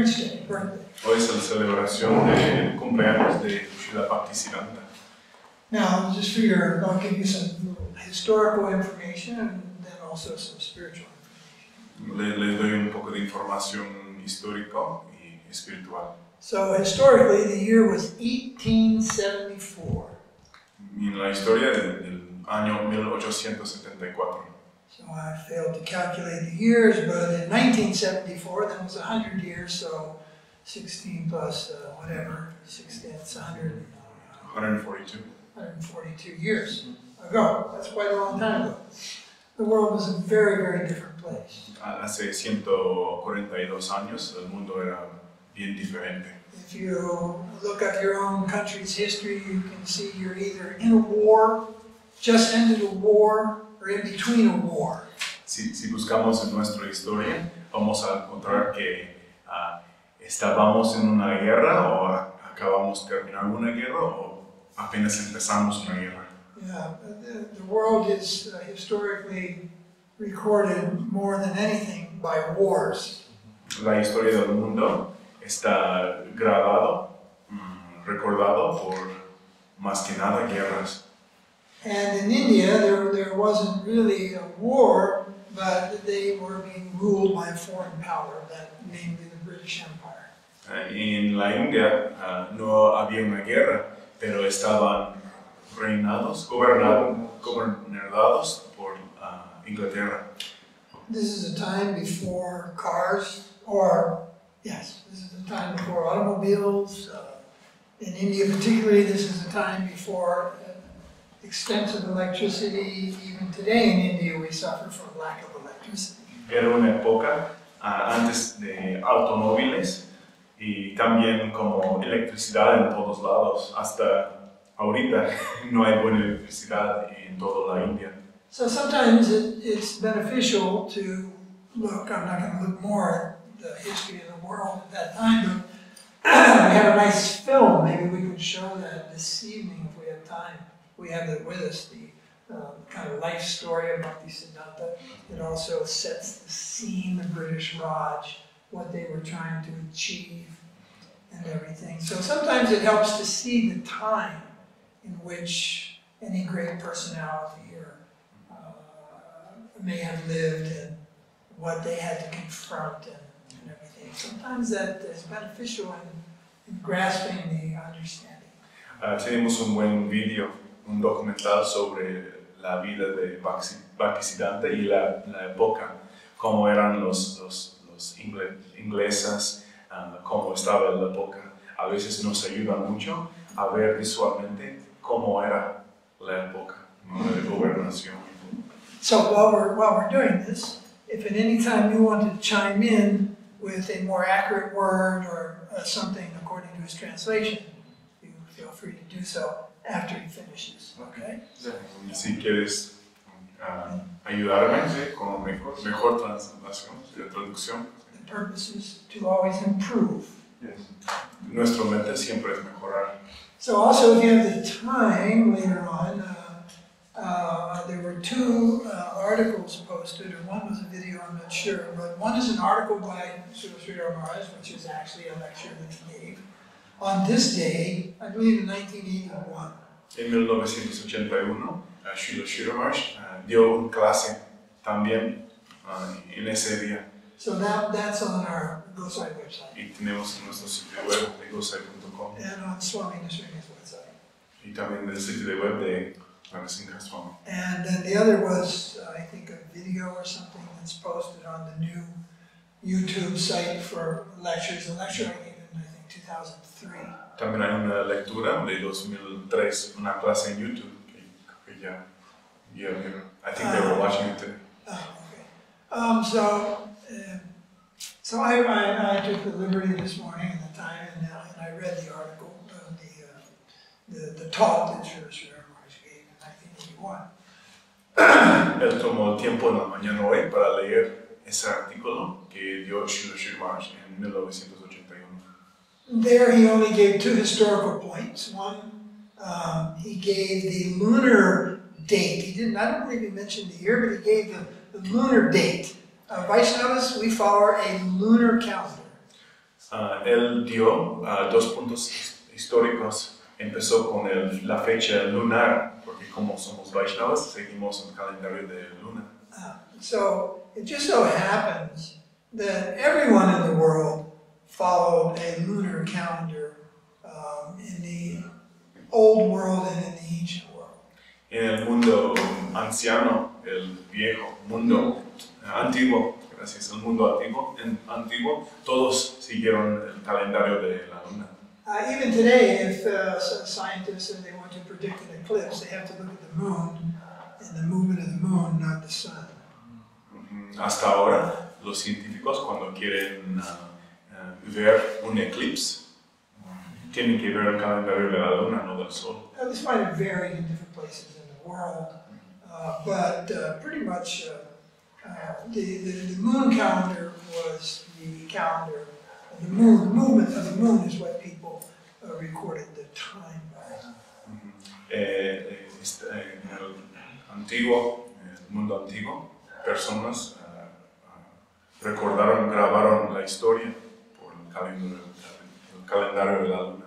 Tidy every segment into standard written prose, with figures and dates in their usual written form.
Prince Day, birthday. Hoy es la celebración del cumpleaños de Śrīla Bhaktisiddhānta. Now, just for your, I'll give you some historical information and then also some spiritual information. Les doy un poco de información histórica y espiritual. So, historically, the year was 1874. En la historia del año 1874. So I failed to calculate the years, but in 1974, that was 100 years, so 16 plus whatever, 16, it's 142. 142 years ago. That's quite a long time ago. The world was a very, very different place. Hace 142 años el mundo era bien diferente. If you look up your own country's history, you can see you're either in a war, just ended a war, or in between a war. Si buscamos en nuestra historia, vamos a encontrar que estábamos en una guerra o acabamos de terminar una guerra o apenas empezamos una guerra. Yeah, the world is historically recorded more than anything by wars. La historia del mundo está grabado, recordado por más que nada guerras. And in India, there wasn't really a war, but they were being ruled by a foreign power, namely the British Empire. En la India no había una guerra, pero estaban gobernados por Inglaterra. This is a time before cars, this is a time before automobiles. In India particularly, this is a time before extensive electricity. Even today in India we suffer from lack of electricity. Era una época antes de automóviles y también como electricidad en todos lados. Hasta ahorita no hay buena electricidad en toda la India. So sometimes it's beneficial to look, I'm not going to look more at the history of the world at that time, but we have a nice film. Maybe we could show that this evening if we have time. We have it with us, the kind of life story of Bhaktisiddhānta. It also sets the scene, the British Raj, what they were trying to achieve and everything. So sometimes it helps to see the time in which any great personality may have lived and what they had to confront and everything. Sometimes that is beneficial in grasping the understanding. Tenemos un buen video, un documental sobre la vida de Bhaktisiddhānta y la época, cómo eran los ingleses, cómo estaba la época. A veces nos ayuda mucho a ver visualmente cómo era la época, ¿no? De gobernación. So while we're doing this, if at any time you want to chime in with a more accurate word or something according to his translation, you feel free to do so after he finishes. Okay? Si quieres ayudarme con mejor traducción. The purpose is to always improve. Yes. Nuestra meta siempre es mejorar. So also, if you have the time later on, there were two articles posted, or one was a video, I'm not sure, but one is an article by Śrīla Śrīdhara Mahārāja, which is actually a lecture that he gave on this day, I believe in 1981. En 1981, Śrīla Śrīdhara Mahārāja dio una clase también en ese día. So that's on our Gosai website. Y tenemos nuestro sitio web de gosai.com. And on Swami Narasingha's website. Y también del sitio web de Narasingha Swami. And then the other was, I think, a video or something that's posted on the new YouTube site for lectures. A lecture I gave in, I think, 2003. También hay una lectura de 2003, una clase en YouTube que ya vieron. I think they were watching it today. Oh, okay. So I took the liberty this morning and the time, and I read the article, the talk that Śrīla Śrīdhara Mahārāja gave in 1981. Él tomó tiempo en la mañana hoy para leer ese artículo que dio Śrīla Śrīdhara Mahārāja en 1981. There he only gave two historical points. One, he gave the lunar date. He didn't, I don't believe he mentioned the year, but he gave the lunar date. Vaishnavas, we follow a lunar calendar. Él dio 2 puntos históricos. Empezó con la fecha lunar, porque como somos Vaishnavas, seguimos el calendario de luna. So it just so happens that everyone in the world followed a lunar calendar in the old world and in the ancient world. En el mundo anciano, el viejo mundo antiguo, gracias al mundo antiguo, todos siguieron el calendario de la luna. Even today, if scientists and they want to predict an eclipse, they have to look at the moon and the movement of the moon, not the sun. Hasta ahora, los científicos cuando quieren ver un eclipse, tienen que ver el calendario de la luna, no del sol. This might have varied in different places in the world, but pretty much the moon calendar was the calendar of the moon. The movement of the moon is what people recorded the time by. En el mundo antiguo, personas grabaron la historia por el calendario de la luna.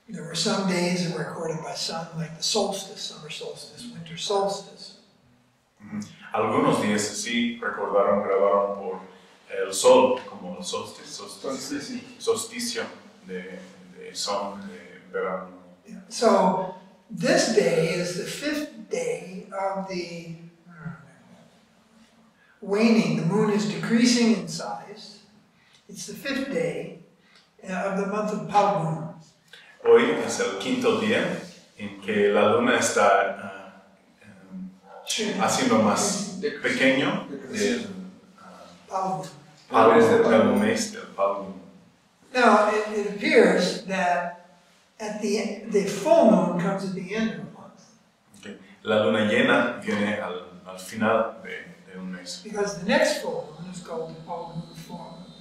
There were some days that were recorded by sun, like the solstice, summer solstice, winter solstice. Algunos días sí grabaron por el sol, como el solsticio de sol de verano. Yeah. So this day is the 5th day of the waning. The moon is decreasing in size. It's the 5th day of the month of Phalgun. Hoy es el 5º día en que la luna está haciendo más pequeño el mes del Phalgun. Now, it appears that at the full moon comes at the end of the month. Okay. La luna llena viene al final de un mes. Because the next full moon is called the Phalgun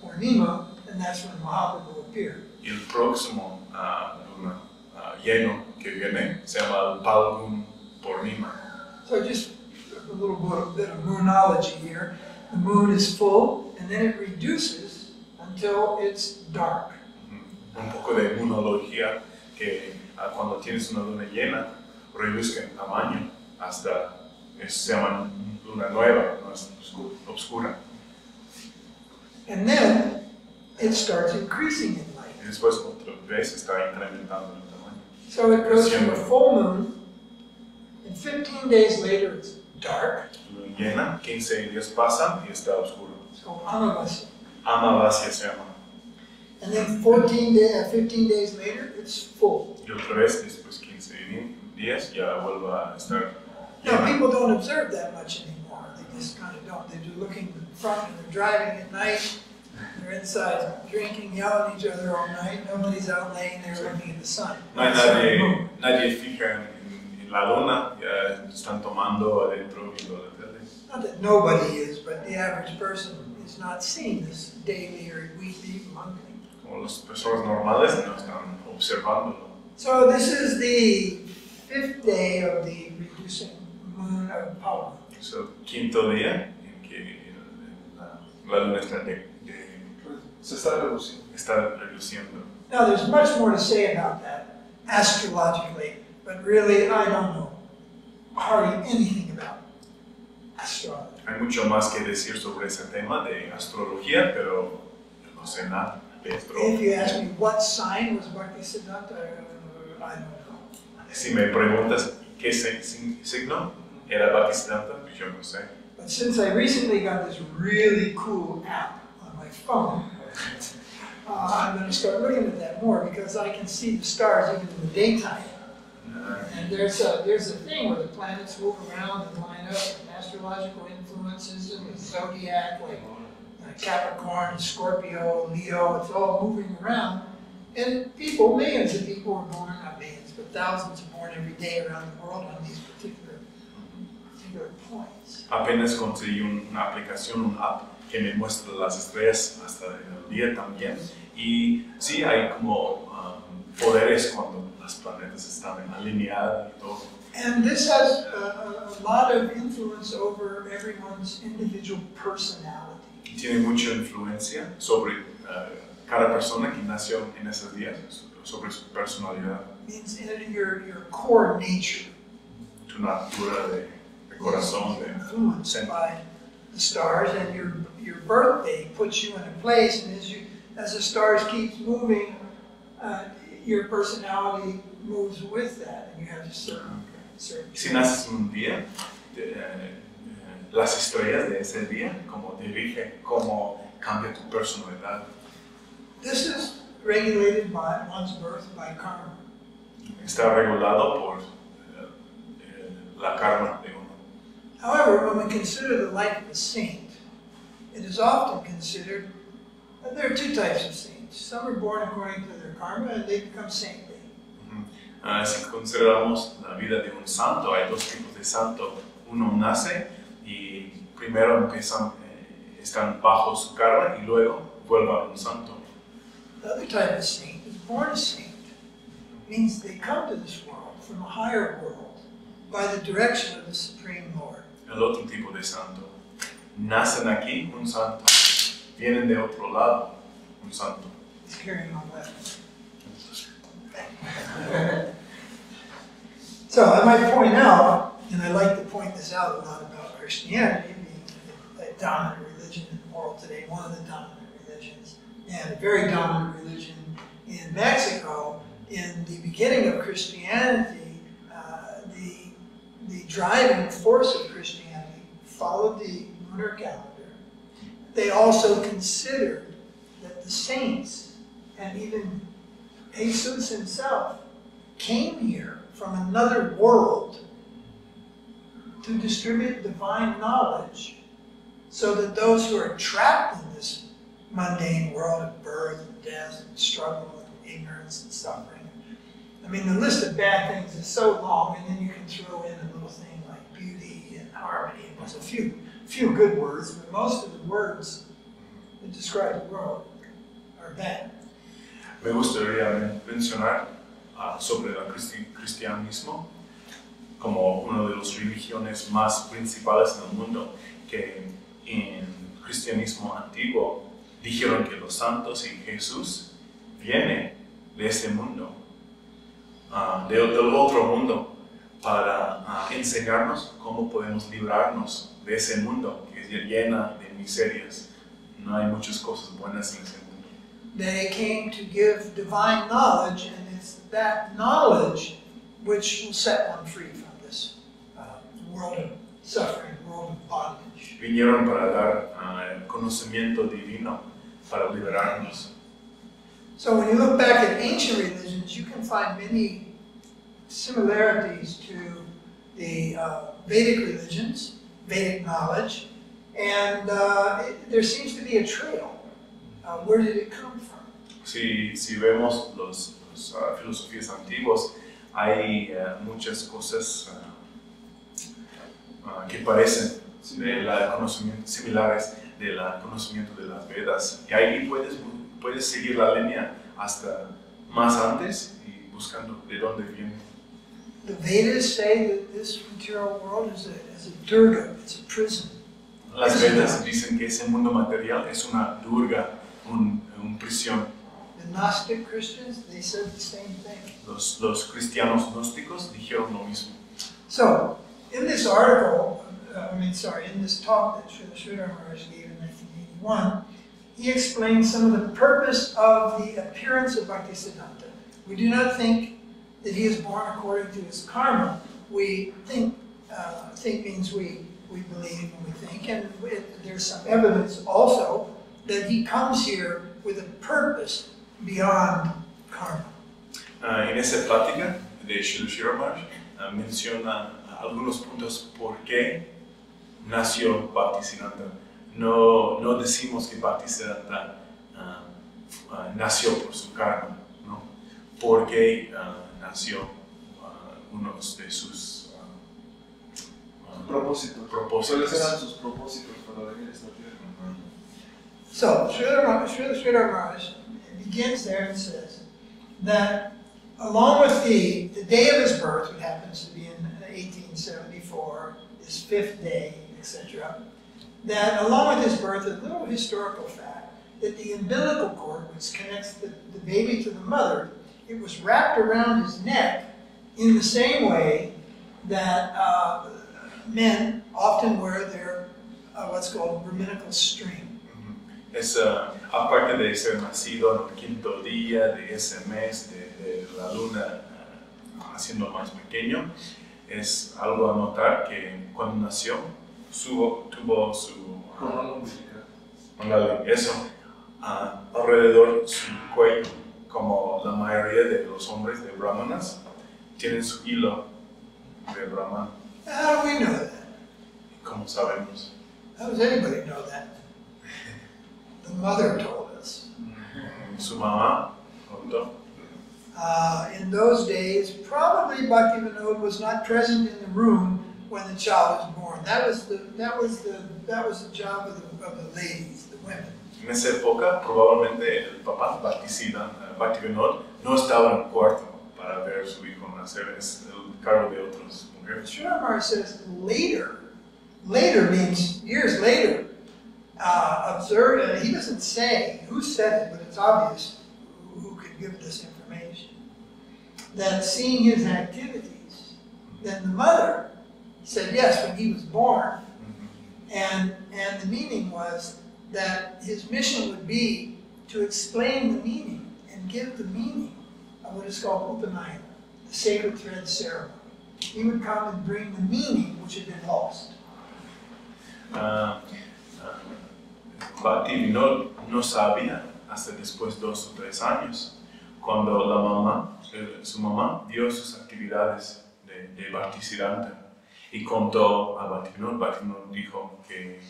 Purnima, and that's when Mahaprabhu appeared. Y el próximo luna lleno que viene se llama el Phalgun Purnima. So just a little bit of moonology here. The moon is full, and then it reduces until it's dark. Un poco de moonología que cuando tienes una luna llena reduce en tamaño hasta se llama luna nueva, no es oscura. And then it starts increasing in light. Y después otra vez está incrementando el tamaño. So it goes from a full moon, and 15 days later it's dark. Luna llena, 15 días pasan y está oscuro. So Amavasya. Amavasya se llama. And then 15 days later it's full. Y otra vez después 15 días ya vuelve a estar. Now people don't observe that much anymore. They just kind of don't. They're looking in front and they're driving at night. They're inside drinking, yelling at each other all night. Nobody's out laying there looking at the sun. No hay nadie fija en la luna, ya están tomando adentro viendo la tele. Not that nobody is, but the average person is not seeing this daily or weekly, monthly. Como las personas normales no están observándolo. So this is the 5th day of the reducing moon of Phalgun. Es el 5º día en que la luna se está reduciendo. Now there's much more to say about that astrologically, but really I don't know hardly anything about astrology. Hay mucho más que decir sobre ese tema de astrología, pero yo no sé nada de astrología. If you ask me what sign was Bhaktisiddhānta, I don't know. Si me preguntas qué signo era Bhaktisiddhānta, pues yo no sé. But since I recently got this really cool app on my phone, I'm going to start looking at that more because I can see the stars even in the daytime. And there's a thing where the planets move around and line up, and astrological influences and the zodiac, like Capricorn, Scorpio, Leo, it's all moving around. And people, millions of people are born, not millions, but thousands are born every day around the world on these particular points. Apenas conseguí una aplicación, un app que me muestra las estrellas hasta el día también. Y sí, hay como poderes cuando las planetas están alineadas y todo. And this has a lot of influence over everyone's individual personality. Tiene mucha influencia sobre cada persona que nació en esos días, sobre su personalidad. Means your core nature. Tu natura de corazón, de influenced by the stars, and your birthday puts you in a place, and as the stars keeps moving, your personality moves with that, and you have a certain. Si naces un día, las estrellas de ese día como dirige cómo cambia tu personalidad. This is regulated by one's birth by karma. Está regulado por la karma de uno. However, when we consider the life of a saint, it is often considered that there are two types of saints. Some are born according to their karma and they become saintly. Si consideramos la vida de un santo, hay dos tipos de santo. Uno nace y primero están bajo su karma y luego vuelven a un santo. The other type of saint is born a saint. It means they come to this world from a higher world by the direction of the Supreme Lord. El otro tipo de santo. Nacen aquí un santo. Vienen de otro lado un santo. He's carrying on weapons. So I might point out, and I like to point this out a lot about Christianity being a dominant religion in the world today, one of the dominant religions, and a very dominant religion in Mexico. In the beginning of Christianity, the driving force of Christianity followed the lunar calendar. They also considered that the saints, and even Jesus himself, came here from another world to distribute divine knowledge so that those who are trapped in this mundane world of birth and death and struggle and ignorance and suffering. I mean, the list of bad things is so long, and then you can throw in a little thing like beauty and harmony. And there's a few good words, but most of the words that describe the world are bad. Me gustaría mencionar sobre el cristianismo como una de las religiones más principales en el mundo, que en el cristianismo antiguo dijeron que los santos y Jesús vienen de ese mundo, del otro mundo, para enseñarnos cómo podemos librarnos de ese mundo que es llena de miserias. No hay muchas cosas buenas en ese mundo. They came to give divine knowledge, and it's that knowledge which will set one free from this world of suffering, world of bondage. Vinieron para dar conocimiento divino, para liberarnos. So when you look back at ancient religions, you can find many similarities to the Vedic religions, Vedic knowledge, and there seems to be a trail. Where did it come from? Si vemos las filosofías antiguas, hay muchas cosas que parecen similares del conocimiento de las Vedas. Y ahí puedes seguir la línea hasta más antes y buscando de dónde viene. The Vedas say that this material world is a durga, it's a prison. Las Vedas dicen que ese mundo material es una durga, una prisión. The Gnostic Christians, they said the same thing. Los cristianos gnósticos dijeron lo mismo. So, in this article, in this talk that Śrīla Śrīdhara Mahārāja gave in 1981, he explained some of the purpose of the appearance of Bhaktisiddhānta. We do not think that he is born according to his karma. We think means we believe and we think, and there's some evidence also that he comes here with a purpose beyond karma. En esa plática de Śrīla Śrīdhara Mahārāja menciona algunos puntos por qué nació Bhaktisiddhānta. No decimos que Bhaktisiddhānta nació por su karma, ¿no? Porque nació uno de sus propósitos. ¿Cuáles eran sus propósitos para venir a esta tierra? So, Śrīla Śrīdhara Mahārāja begins there and says that along with the day of his birth, which happens to be in 1874, his 5th day, etc., that along with his birth, a little historical fact, that the umbilical cord, which connects the baby to the mother, it was wrapped around his neck in the same way that men often wear their what's called brahminical string. Es, aparte de ser nacido en el quinto día de ese mes de la luna, haciendo más pequeño, es algo a notar que cuando nació tuvo su eso alrededor su cuello, como la mayoría de los hombres de brahmanas tienen su hilo de brahman. How do we know that? ¿Cómo sabemos? How does anybody know that? The mother told us. Su mamá contó. In those days, probably Bhaktivinoda was not present in the room when the child was born. That was the job of the ladies, the women. En esa época, probablemente el papá Bhaktivinoda no estaba en el cuarto para ver a su hijo nacer, es el cargo de otras mujeres. Śrīla Maharaj says later. Later means years later. Observe, he doesn't say who said it, but it's obvious who could give this information. That seeing his activities, then the mother said yes when he was born, and the meaning was that his mission would be to explain the meaning and give the meaning of what is called upanayana, the sacred thread ceremony. He would come and bring the meaning which had been lost. Bhaktivinoda no sabía hasta después de 2 o 3 años, cuando la mamá, su mamá dio sus actividades de Bhaktisiddhanta y contó a Bhaktivinoda. Bhaktivinoda dijo que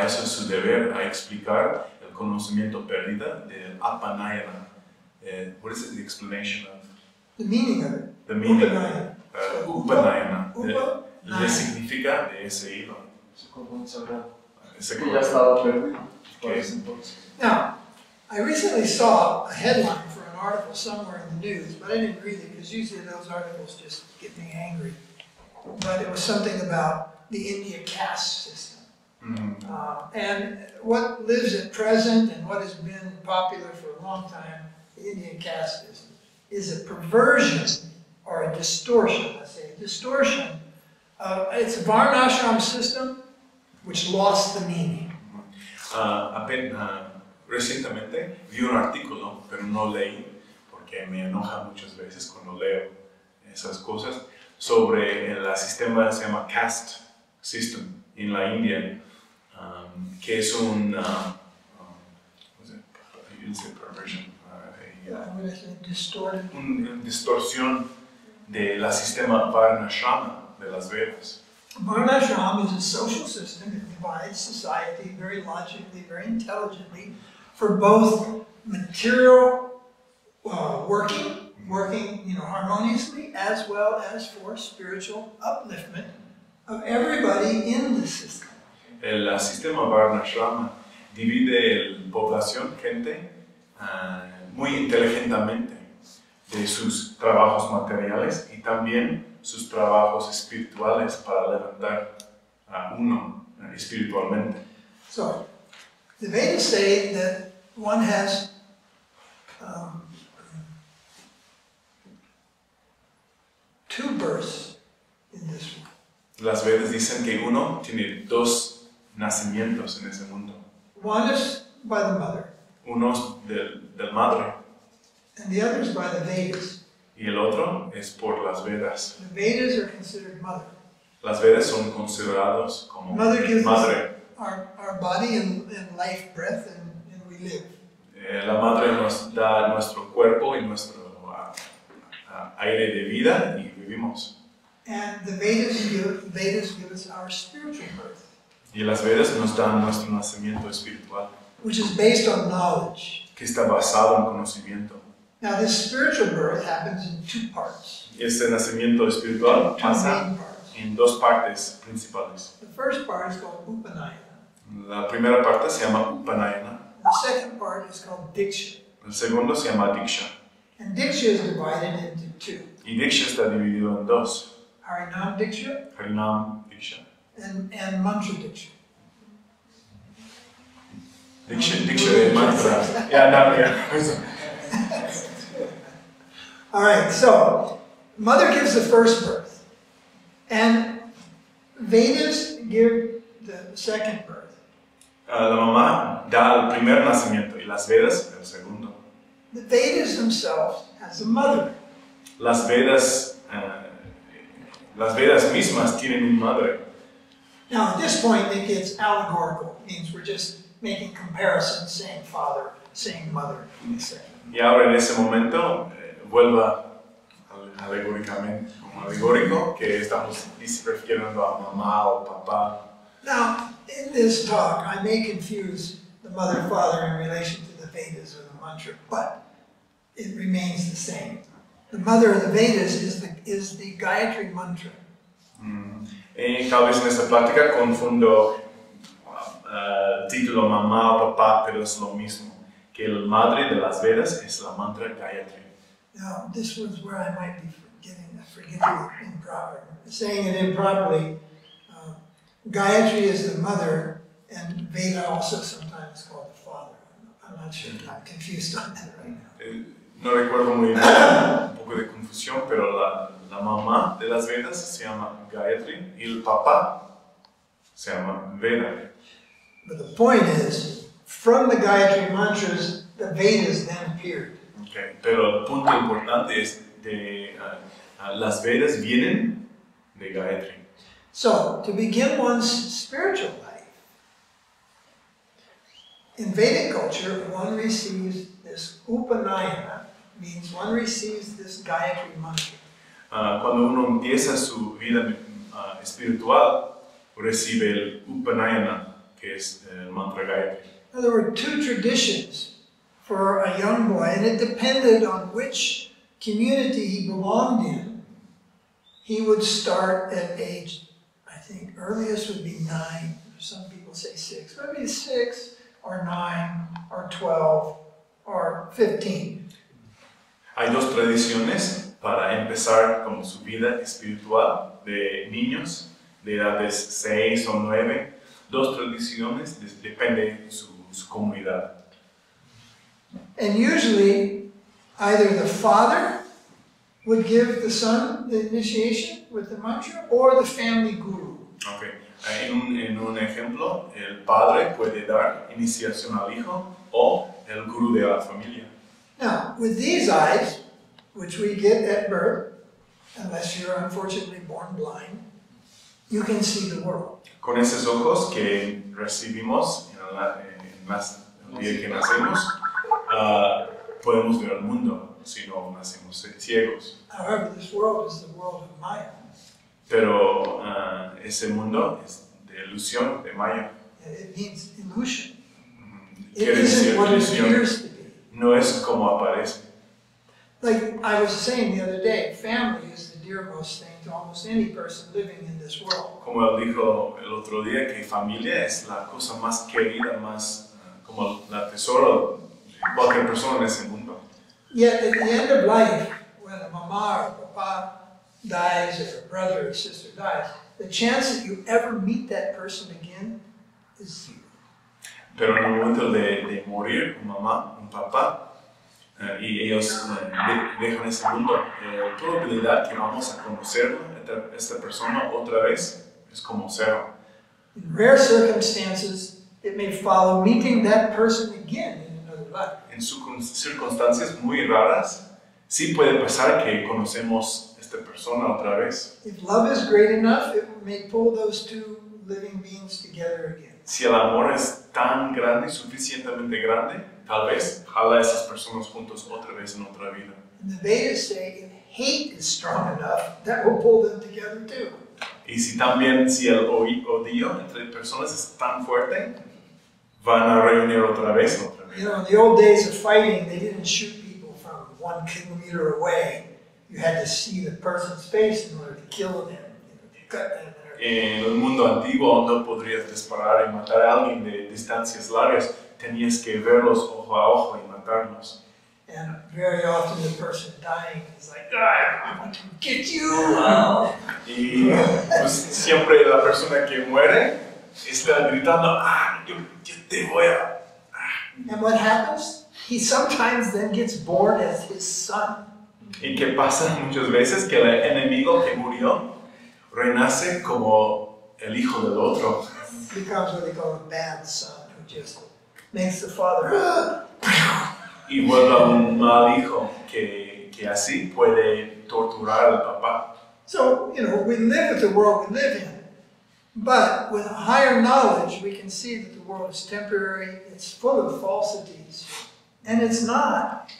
eso es su deber, a explicar el conocimiento perdido del upanayana. What is it, the explanation of? The meaning of it. The meaning. Upanayana. Upanayana. Upanayana. Le significa de ese hilo. Que ya estaba perdido por ese entonces. Now, I recently saw a headline for an article somewhere in the news, but I didn't read it because usually those articles just get me angry. But it was something about the India caste system. And what lives at present and what has been popular for a long time, the Indian caste system, is a perversion or a distortion, let's say, a distortion. It's a Varnashram system which lost the meaning. Recientemente vi un artículo, pero no leí, porque me enoja muchas veces cuando leo esas cosas, sobre el sistema que se llama caste system en la India, que es una distorsión del sistema Varnashrama de las Vedas. Varnashram is a social system that divides society very logically, very intelligently, for both material working harmoniously, as well as for spiritual upliftment of everybody in the system. El sistema Varnashrama divide la población, gente, muy inteligentemente de sus trabajos materiales y también sus trabajos espirituales para levantar a uno espiritualmente. So, the Vedas say that one has two births in this world. Las Vedas dicen que uno tiene 2 nacimientos en ese mundo. One is by the mother. Uno es del madre. And the other is by the Vedas. Y el otro es por las Vedas. The Vedas are considered mother. Las Vedas son considerados como Mother gives madre. us our body and life breath and we live. La madre nos da nuestro cuerpo y nuestro aire de vida y vivimos. And the Vedas give us our spiritual birth. Y las Vedas nos dan nuestro nacimiento espiritual, Which is based on knowledge. que está basado en conocimiento. Now this spiritual birth happens in 2 parts. Este nacimiento espiritual 2 pasa main parts. en 2 partes principales. The first part is called upanayana. La primera parte se llama upanayana, The second part is called diksha. el segundo se llama diksha. And diksha is divided into 2. Y diksha está dividido en 2, Harinam diksha Harinam diksha and mantra diksha. Dictionary mantra. Yeah, no, yeah. All right, so mother gives the first birth, and Vedas give the second birth. La mamá da el primer nacimiento y las Vedas el segundo. The Vedas themselves has a mother. Las Vedas mismas tienen un madre. Now, at this point, it gets allegorical. It means we're just making comparisons, saying father, saying mother. Y ahora en ese momento vuelva alegóricamente, como alegórico, que estamos refiriendo a mamá o papá. Now, in this talk, I may confuse the mother and father in relation to the Vedas or the mantra, but it remains the same. The mother of the Vedas is the Gayatri mantra. Tal vez en esta plática confundo el título mamá o papá, pero es lo mismo, que el madre de las Vedas es la mantra Gayatri. Now, this was where I might be forgetting it improper, saying it improperly. Gayatri is the mother, and Veda also sometimes called the father. I'm not sure, I'm confused on that right now. No recuerdo muy bien, un poco de confusión, pero la mamá de las Vedas se llama Gayatri y el papá se llama Veda. But the point is, from the Gayatri mantras, the Vedas then appeared. Okay. Pero el punto importante es de las Vedas vienen de Gayatri. So, to begin one's spiritual life, in Vedic culture, one receives this upanayana, means one receives this Gayatri mantra. Cuando uno empieza su vida espiritual, recibe el upanayana, que es el mantra Gayatri. Now, there were two traditions for a young boy, and it depended on which community he belonged in. He would start at age, I think, earliest would be 9, some people say 6, maybe 6 or 9 or 12 or 15. Hay dos tradiciones para empezar con su vida espiritual de niños de edades 6 o 9. Dos tradiciones, depende de su comunidad. And usually, either the father would give the son the initiation with the mantra, or the family guru. Okay. En un ejemplo, el padre puede dar iniciación al hijo o el gurú de la familia. Now, with these eyes, which we get at birth, unless you're unfortunately born blind, you can see the world. Con esos ojos que recibimos el día que nacemos, podemos ver el mundo si no nacemos ciegos. However, this world is the world of Maya. Pero ese mundo es de ilusión, de Maya. It means illusion. It Quiere decir isn't what it ilusión. appears to be. No es como aparece. Like I was saying the other day, family is the dearmost thing to almost any person living in this world. Como él dijo el otro día, que familia es la cosa más querida, más como la tesoro de cualquier persona en ese mundo. Yet at the end of life, when a mama or papa dies, or a brother or sister dies, the chance that you ever meet that person again is zero. Pero en el momento de morir, un mamá, un papá, y ellos dejan ese mundo, la probabilidad que vamos a conocer a esta persona otra vez es como cero. In rare circumstances, it may follow meeting that person again in another life. En circunstancias muy raras, sí puede pasar que conocemos a esta persona otra vez. If love is great enough, it may pull those two living beings together again. Si el amor es tan grande, suficientemente grande, tal vez jala a esas personas juntos otra vez en otra vida. And the Vedas say if hate is strong enough, that will pull them together too. Y si el odio entre personas es tan fuerte, van a reunir otra vez. You know, in the old days of fighting, they didn't shoot people from 1 kilometer away. You had to see the person's face in order to kill them, to cut them. En el mundo antiguo no podrías disparar y matar a alguien de distancias largas. Tenías que verlos ojo a ojo y matarlos. And very often the person dying is like, I want to get you. Y pues, siempre la persona que muere está gritando, yo te voy a And what happens? He sometimes then gets born as his son. ¿Y qué pasa muchas veces? Que el enemigo que murió renace como el hijo del otro. Becomes what they call a bad son, who just makes the father. Y vuelve a un mal hijo que así puede torturar al papá. So, you know, we live with the world we live in. But with higher knowledge, we can see that the world is temporary, it's full of falsities, and it's not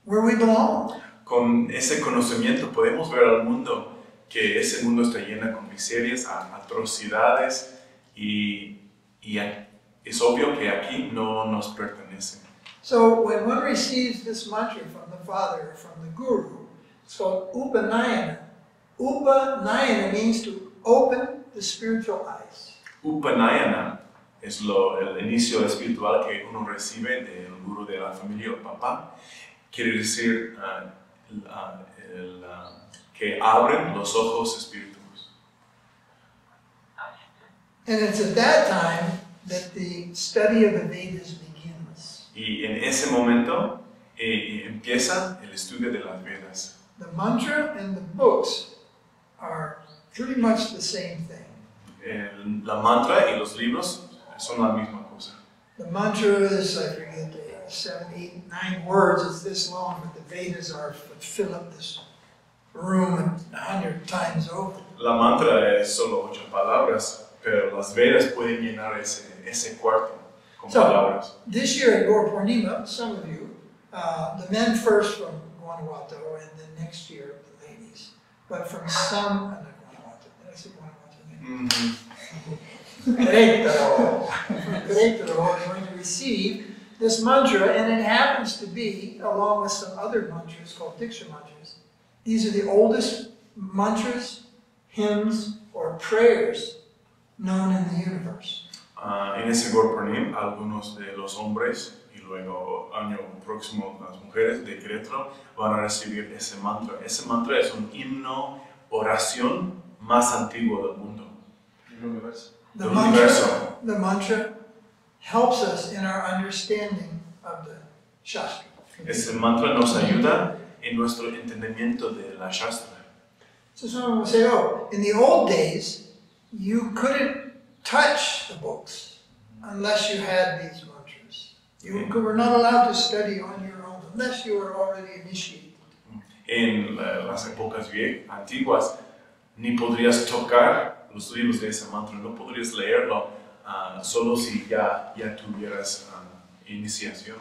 where we belong. Con ese conocimiento podemos ver al mundo, que ese mundo está lleno con miserias, atrocidades, y es obvio que aquí no nos pertenece. So when one receives this mantra from the Father or from the Guru, it's called upanayana. Upanayana means to open the spiritual eyes. Upanayana es el inicio espiritual que uno recibe del guru de la familia o papá. Quiere decir que abren los ojos espirituales. And it's at that time that the study of the Vedas begins. Y en ese momento empieza el estudio de las Vedas. The mantra and the books are pretty much the same thing. La mantra y los libros son la misma cosa. The mantra is, I forget, 7, 8, 9 words. It's this long, but the Vedas are fill up this room 100 times over. La mantra es solo 8 palabras, pero las Vedas pueden llenar ese cuarto con palabras. This year at Gaur Purnima, some of you, the men first from Guanajuato, and then next year the ladies. But from some, not Guanajuato, did I say Guanajuato again? Querétaro are going to receive this mantra, and it happens to be, along with some other mantras called Diksha mantras, these are the oldest mantras, hymns, or prayers known in the universe. En ese Gaur Purnima, algunos de los hombres y luego año próximo las mujeres de Querétaro van a recibir ese mantra. Ese mantra es un himno, oración más antiguo del mundo. The mantra helps us in our understanding of the Shastra. Ese mantra nos ayuda en nuestro entendimiento de la Shastra. So someone will say, oh, in the old days, you couldn't touch the books unless you had these mantras. You were not allowed to study on your own unless you were already initiated. En las épocas antiguas, ni podrías tocar los libros de ese mantra, no podrías leerlo solo si ya tuvieras iniciación.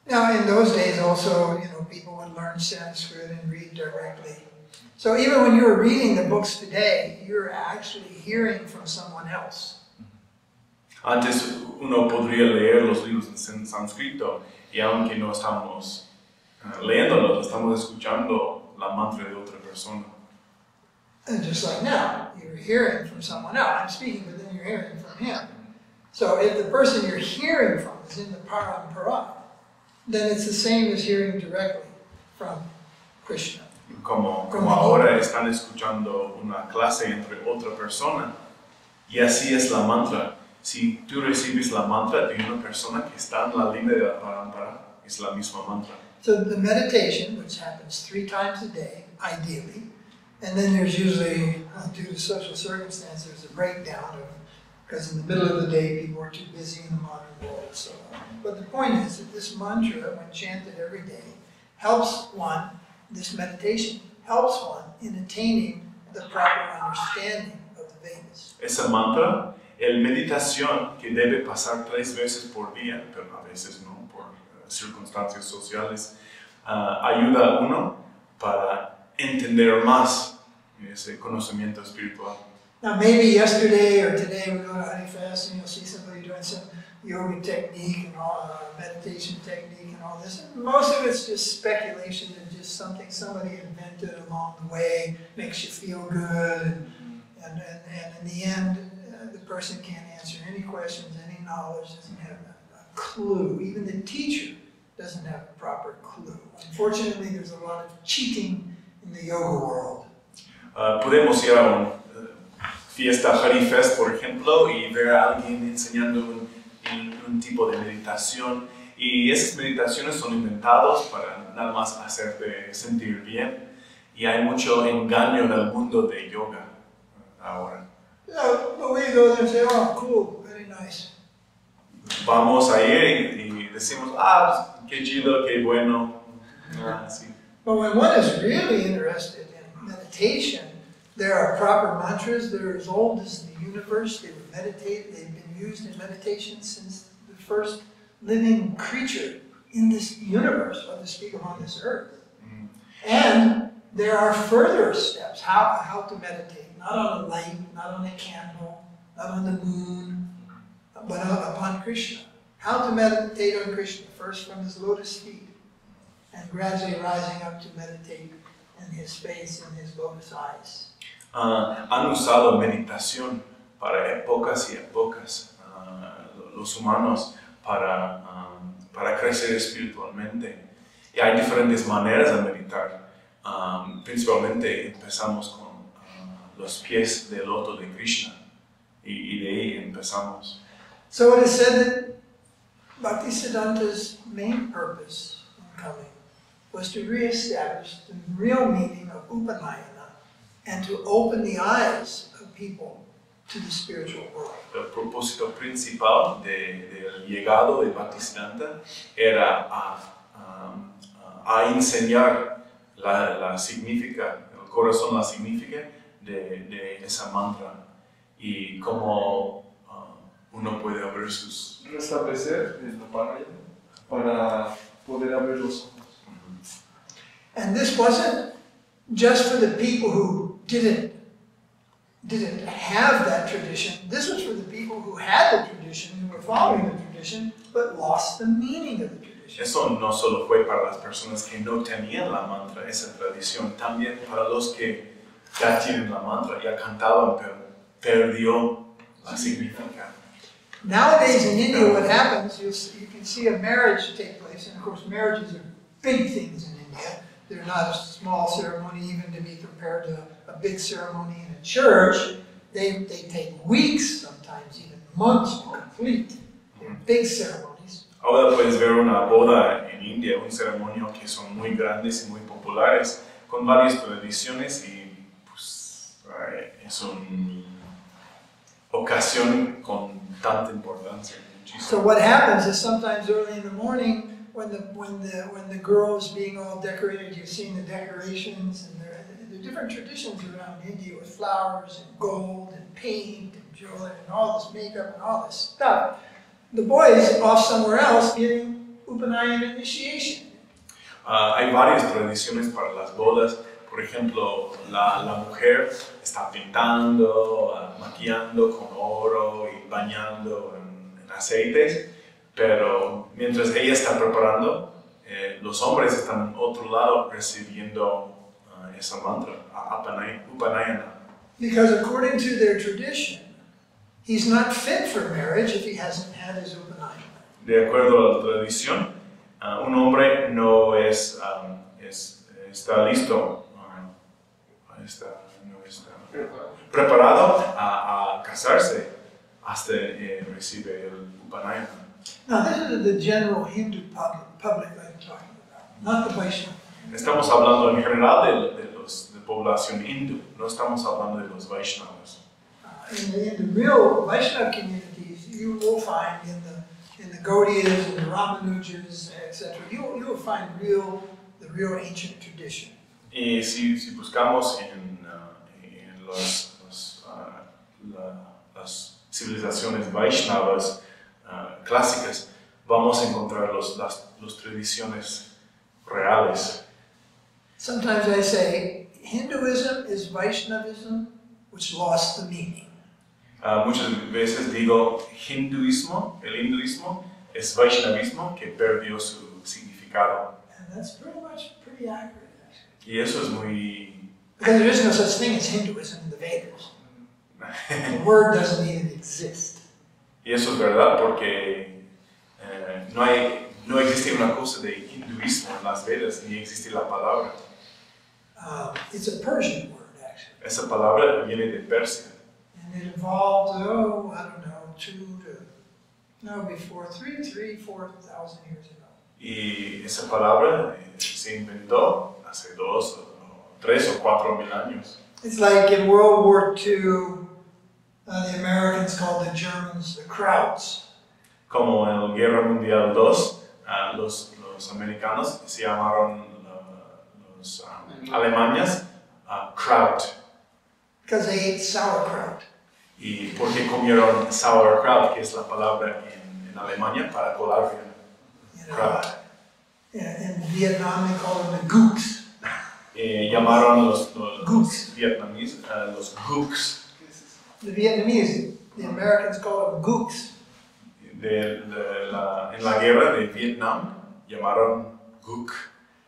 Now, in those days also, you know, people would learn Sanskrit and read directly. So even when you're reading the books today, you're actually hearing from someone else. Antes uno podría leer los libros en sánscrito y aunque no estamos leyéndolos, estamos escuchando la mantra de otra persona. And just like now, you're hearing from someone else. I'm speaking, but then you're hearing from him. So if the person you're hearing from is in the parampara, then it's the same as hearing directly from Krishna. Como ahora están escuchando una clase entre otra persona, y así es la mantra. Si tú recibes la mantra de una persona que está en la línea de la parampara, es la misma mantra. So the meditation, which happens 3 times a day, ideally, and then there's usually, due to social circumstances, there's a breakdown because in the middle of the day people are too busy in the modern world. So, but the point is that this mantra, when chanted every day, helps one, this meditation, helps one in attaining the proper understanding of the Vedas. Esa mantra, el meditación que debe pasar 3 veces por día, pero a veces no, por circunstancias sociales, ayuda a uno para entender más ese conocimiento espiritual. Now maybe yesterday or today we go to Honey Fest and you'll see somebody doing some yoga technique and all, meditation technique and all this. And most of it's just speculation and just something somebody invented along the way, makes you feel good. And in the end, the person can't answer any questions, any knowledge, doesn't have a clue. Even the teacher doesn't have a proper clue. Unfortunately, there's a lot of cheating in the yoga world. Podemos ir a una fiesta Hari Fest, por ejemplo, y ver a alguien enseñando un un tipo de meditación, y esas meditaciones son inventadas para nada más hacerte sentir bien, y hay mucho engaño en el mundo de yoga ahora. Yeah, but we go there and say, oh, cool, very nice. Vamos a ir y decimos, qué chido, qué bueno. Sí. But when one is really interested in meditation, there are proper mantras that are as old as the universe. They were meditated, they've been used in meditation since the first living creature in this universe, or to speak of on this earth. And there are further steps, how to meditate. Not on a light, not on a candle, not on the moon, but upon Krishna. How to meditate on Krishna, first from his lotus feet, and gradually rising up to meditate in his face and his lotus eyes. Han usado meditación para épocas y épocas, los humanos, para crecer espiritualmente. Y hay diferentes maneras de meditar. Principalmente empezamos con los pies del loto de Krishna, y de ahí empezamos. So it is said that Bhaktisiddhānta's main purpose in coming was to re-establish the real meaning of upanayana and to open the eyes of people to the spiritual world. El propósito principal del llegado de Bhaktisiddhanta era a enseñar la significa, el corazón, la significa de esa mantra, y cómo uno puede abrir sus... Restablecer el upanayana para poder abrir los ojos. And this wasn't just for the people who didn't have that tradition. This was for the people who had the tradition, who were following the tradition, but lost the meaning of the tradition. Eso no solo fue para las personas que no tenían la mantra, esa tradición, también para los que ya tienen la mantra, ya cantaban, pero perdió la significación. Nowadays in India, what happens, you can see a marriage take place, and of course marriages are big things in India. They're not a small ceremony even to be compared to a big ceremony in a church. They take weeks, sometimes even months to complete. They're big ceremonies. Ahora puedes ver una boda en India, un ceremonio que son muy grandes y muy populares, con varias tradiciones, y pues es una ocasión con tanta importancia. So what happens is sometimes early in the morning, when the girl is being all decorated, you've seen the decorations, and there are different traditions around India with flowers and gold and paint and jewelry and all this makeup and all this stuff. The boy is off somewhere else getting upanayana initiation. Hay varias tradiciones para las bodas. Por ejemplo, la mujer está pintando, maquillando con oro y bañando en aceites, pero mientras ella está preparando, los hombres están en otro lado recibiendo esa mantra, upanayana. Because according to their tradition, he's not fit for marriage if he hasn't had his upanayana. De acuerdo a la tradición, un hombre no está listo, no está preparado a casarse hasta recibe el upanayana. Now this is the general Hindu public I'm talking about, not the Vaishnava. Estamos hablando en general de población hindú, no estamos hablando de los Vaishnavas. In the real Vaishnava communities, you will find in the Gaudiyas and the Ramanujas, etc., you will find the real ancient tradition. Y si buscamos en las civilizaciones Vaishnavas clásicas, vamos a encontrar las tradiciones reales. Sometimes I say Hinduism is Vaishnavism which lost the meaning. Muchas veces digo el hinduismo es Vaishnavismo que perdió su significado. And that's pretty accurate, actually. Y eso es muy... Because there is no such thing as Hinduism in the Vedas. The word doesn't even exist. Y eso es verdad porque no existe una cosa de hinduismo en las Vedas, ni existe la palabra. It's a Persian word, actually. Esa palabra viene de Persia. And it evolved, I don't know, 2 to No, before 4,000 years ago. Y esa palabra se inventó hace 2 o 3 o 4 mil años. It's like in World War II, the Americans called the Germans the Krauts. Como en la Guerra Mundial II, los americanos se llamaron los alemanes Kraut. Because they ate sauerkraut. Y porque comieron sauerkraut, que es la palabra en Alemania para colar bien. You know, in Vietnam they call them the gooks. Llamaron los Gooks. vietnamíes los gooks. The Vietnamese, the Americans call them gooks. En la guerra de Vietnam llamaron gook,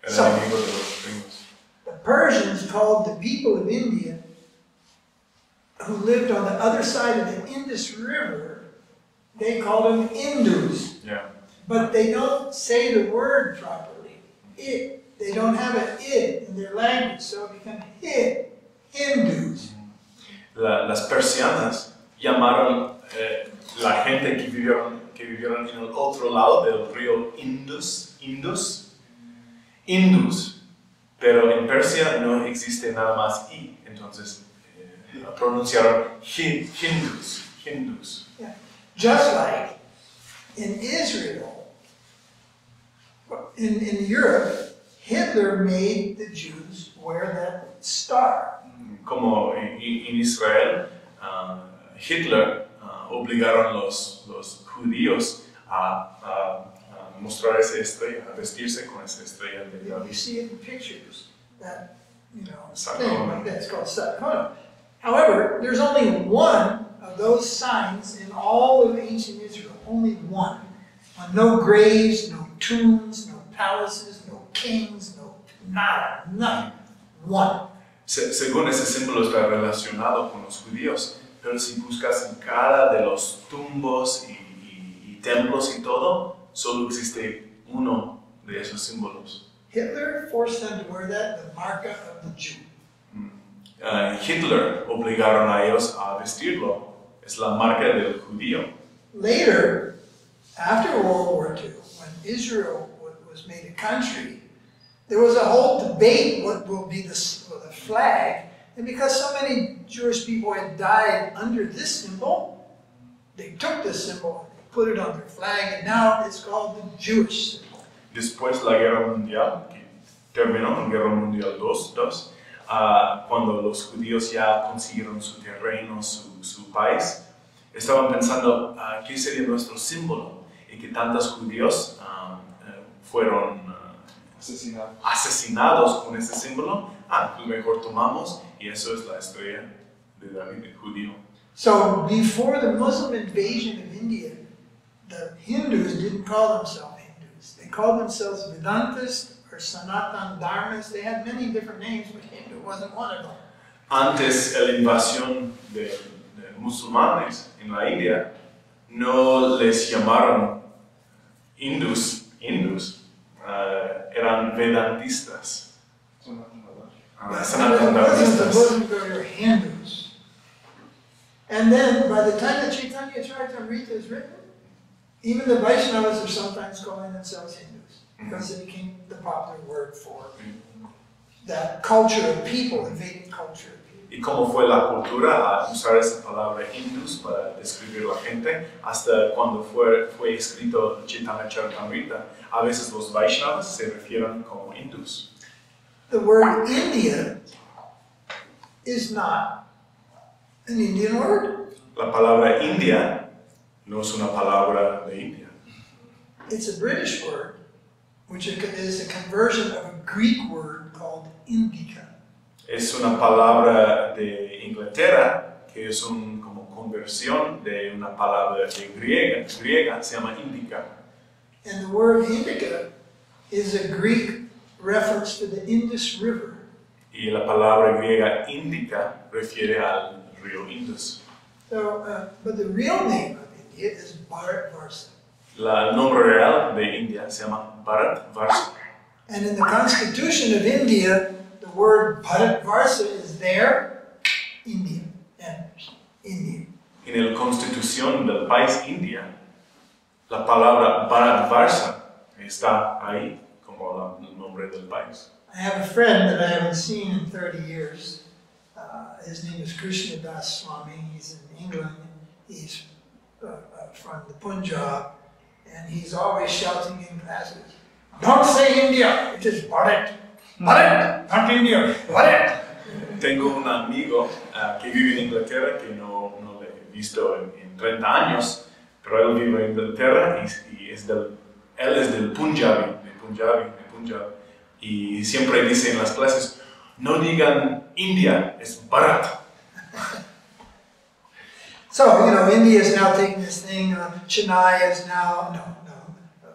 el enemigo de los gringos. The Persians called the people of India who lived on the other side of the Indus River, they called them Indus. Yeah. But they don't say the word properly. They don't have an id in their language, so it becomes Hindus. Las persianas llamaron la gente que vivieron en el otro lado del río Indus, pero en Persia no existe nada más i, entonces pronunciaron Hindus. Yeah. Just like in Israel, in Europe, Hitler made the Jews wear that star. Como en Israel, Hitler obligaron los judíos a mostrar esa estrella, a vestirse con esa estrella de You David. see it in pictures, that, Sarcona. thing like that. It's called sarcona. However, there's only one of those signs in all of ancient Israel. Only one. No graves, no tombs, no palaces, no kings, no nada, nothing. One. Según ese símbolo está relacionado con los judíos, pero si buscas en cada de los tumbos y templos y todo, solo existe uno de esos símbolos. Hitler forced them to wear that, the marca of the Jew. Hitler obligaron a ellos a vestirlo, es la marca del judío. Later, after World War II, when Israel was made a country, there was a whole debate what will be the flag, and because so many Jewish people had died under this symbol, they took this symbol and they put it on their flag, and now it's called the Jewish symbol. Después la Guerra Mundial, que terminó en Guerra Mundial II, cuando los judíos ya consiguieron su terreno, su país, estaban pensando qué sería nuestro símbolo, y que tantos judíos fueron asesinados con ese símbolo. Pues mejor tomamos, y eso es la estrella de David, el judío. So before the Muslim invasion of India, the Hindus didn't call themselves Hindus. They called themselves Vedantas or Sanatan Dharmas. They had many different names, but Hindu wasn't one of them. Antes de la invasión de musulmanes en la India, no les llamaron hindus, eran vedantistas. Sanatan The Dharmistas. Muslims were Hindus. And then, by the time the Chaitanya Charitamrita is written, even the Vaishnavas are sometimes calling themselves Hindus, because it became the popular word for that culture of people, the Vedic culture of people. Y cómo fue la cultura a usar esa palabra hindus para describir la gente, hasta cuando fue escrito Chaitanya Charitamrita, a veces los Vaishnavas se refieren como hindus. The word India is not an Indian word. La palabra India no es una palabra de India. It's a British word, which is a conversion of a Greek word called indica. Es una palabra de Inglaterra que es como conversión de una palabra de griega, se llama indica. And the word indica is a Greek reference to the Indus River. Y la palabra griega indica refiere al río Indus. So, but the real name of India is Bharatvarsa. El nombre real de India se llama Bharatvarsa. And in the constitution of India, the word Bharatvarsa is there, India, and India. En la constitución del país India, la palabra Bharatvarsha está ahí como el nombre del país. I have a friend that I haven't seen in 30 years. His name is Krishna Das Swami. He's in England. He's from the Punjab. And he's always shouting in classes, "Don't say India, it is Bharat. Bharat, not India, Bharat." Tengo un amigo que vive en Inglaterra que no lo he visto en 30 años, pero él vive en Inglaterra y él es del Punjab. Y siempre dice en las clases, no digan India, es Bharat. So, you know, India is now taking this thing, Chennai is now,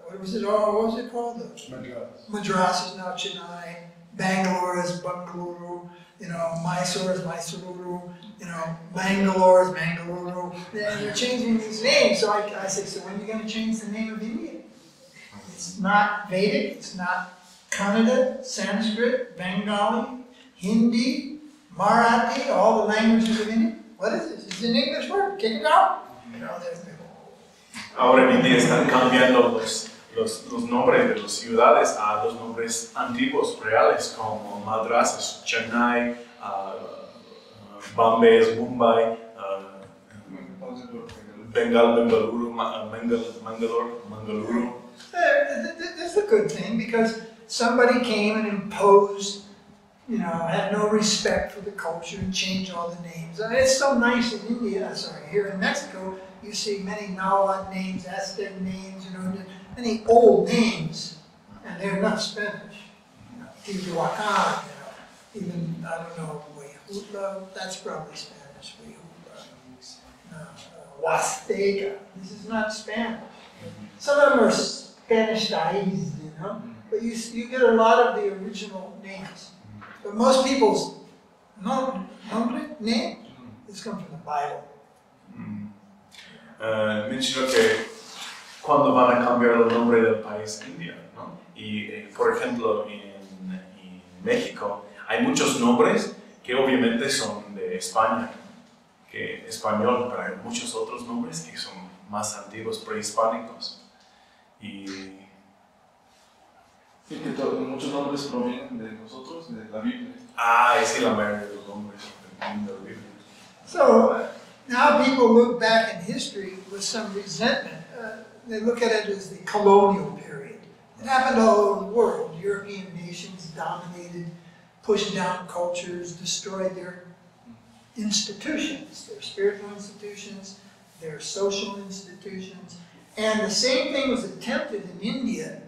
what was it called? Madras. Madras is now Chennai, Bangalore is Bangalore, you know, Mysore is Mysuru, you know, Bangalore is Mangaluru. And you're changing these names. So I say, so when are you going to change the name of India? It's not Vedic, it's not Kannada, Sanskrit, Bengali, Hindi, Marathi, all the languages of India. What is this? It's an English word. Kick it out. You know, Ahora en India están cambiando los nombres de las ciudades a los nombres antiguos, reales, como Madras es Chennai, Bombay es Mumbai, Bengaluru, Mangaluru. That's a good thing because somebody came and imposed, you know, had no respect for the culture and changed all the names. I mean, it's so nice in India, here in Mexico, you see many Nahuatl names, Aztec names, you know, many old names, and they're not Spanish. Teotihuacan, you know, even, I don't know, Huitla, that's probably Spanish, Huasteca, this is not Spanish. Some of them are Spanishized, you know, but you get a lot of the original names. But most people's name is come from the Bible. Mencionó que cuando van a cambiar el nombre del país India, ¿no? Y por ejemplo en México hay muchos nombres que obviamente son de España, que español, pero hay muchos otros nombres que son más antiguos, prehispánicos. Y que muchos nombres provienen de nosotros, de la Biblia. Sí, la mayoría de los nombres provienen de la Biblia. So now people look back in history with some resentment. They look at it as the colonial period. It happened all over the world. European nations dominated, pushed down cultures, destroyed their institutions, their spiritual institutions, their social institutions. And the same thing was attempted in India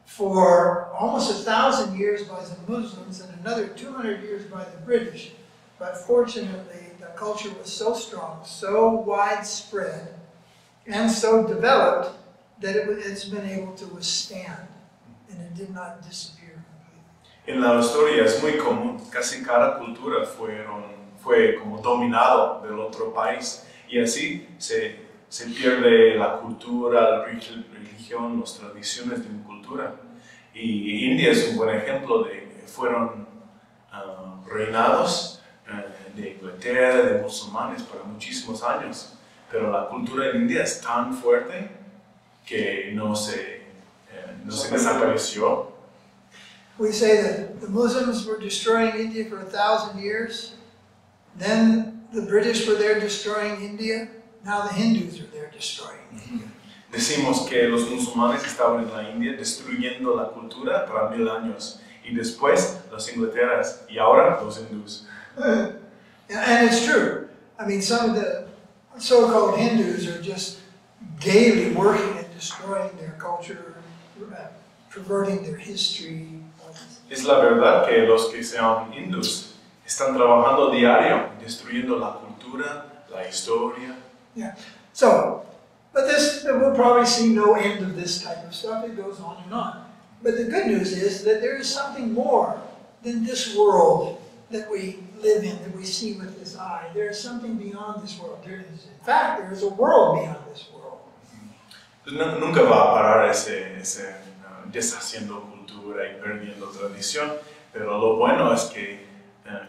for almost 1,000 years by the Muslims and another 200 years by the British. But fortunately, the culture was so strong, so widespread, and so developed that it's been able to withstand, and it did not disappear completely. En la historia es muy común, casi cada cultura fue como dominado del otro país, y así se pierde la cultura, la religión, las tradiciones de una cultura. Y India es un buen ejemplo de que fueron reinados de Inglaterra, de musulmanes por muchísimos años. Pero la cultura en India es tan fuerte que no se desapareció. We say that the Muslims were destroying India for 1,000 years. Then the British were there destroying India. Now the Hindus are there destroying India. Decimos que los musulmanes estaban en la India destruyendo la cultura para 1000 años. Y después los ingleterras y ahora los hindús. And it's true. I mean, some of the so-called Hindus are just gaily working at destroying their culture, perverting their history. Es la verdad que los que sean hindús están trabajando diario, destruyendo la cultura, la historia. Yeah. So, but we'll probably see no end of this type of stuff. It goes on and on. But the good news is that there is something more than this world that we live in, that we see with this eye. There is something beyond this world. In fact, there is a world beyond this world. Nunca va a parar ese deshaciendo cultura y perdiendo tradición, pero lo bueno es que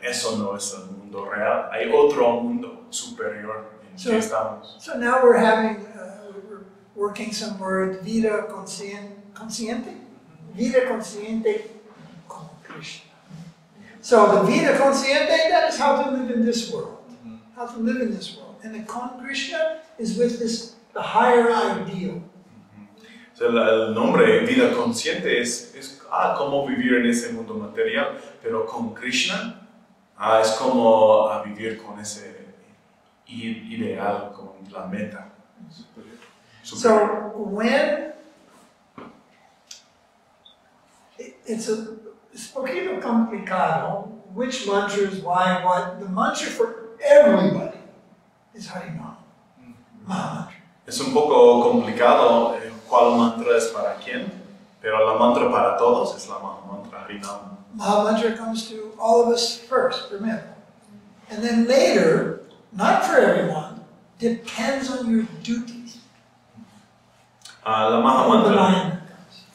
eso no es el mundo real. Hay otro mundo superior en que estamos. So now we're working some word, vida consciente? Vida consciente con Krishna. So the vida consciente, that is how to live in this world. How to live in this world. And the con Krishna is with this, the higher ideal. So, el nombre vida consciente es cómo vivir en ese mundo material, pero con Krishna es como vivir con ese ideal, con la meta superior. So when it's a poquito complicado, which mantras, why, what, the mantra for everybody is Harinam, Mahamantra. Es un poco complicado cuál mantra es para quién, pero la mantra para todos es la Mahamantra, Harinam. Mahamantra comes to all of us first, primero. And then later, not for everyone, depends on your duties. La Mahamantra.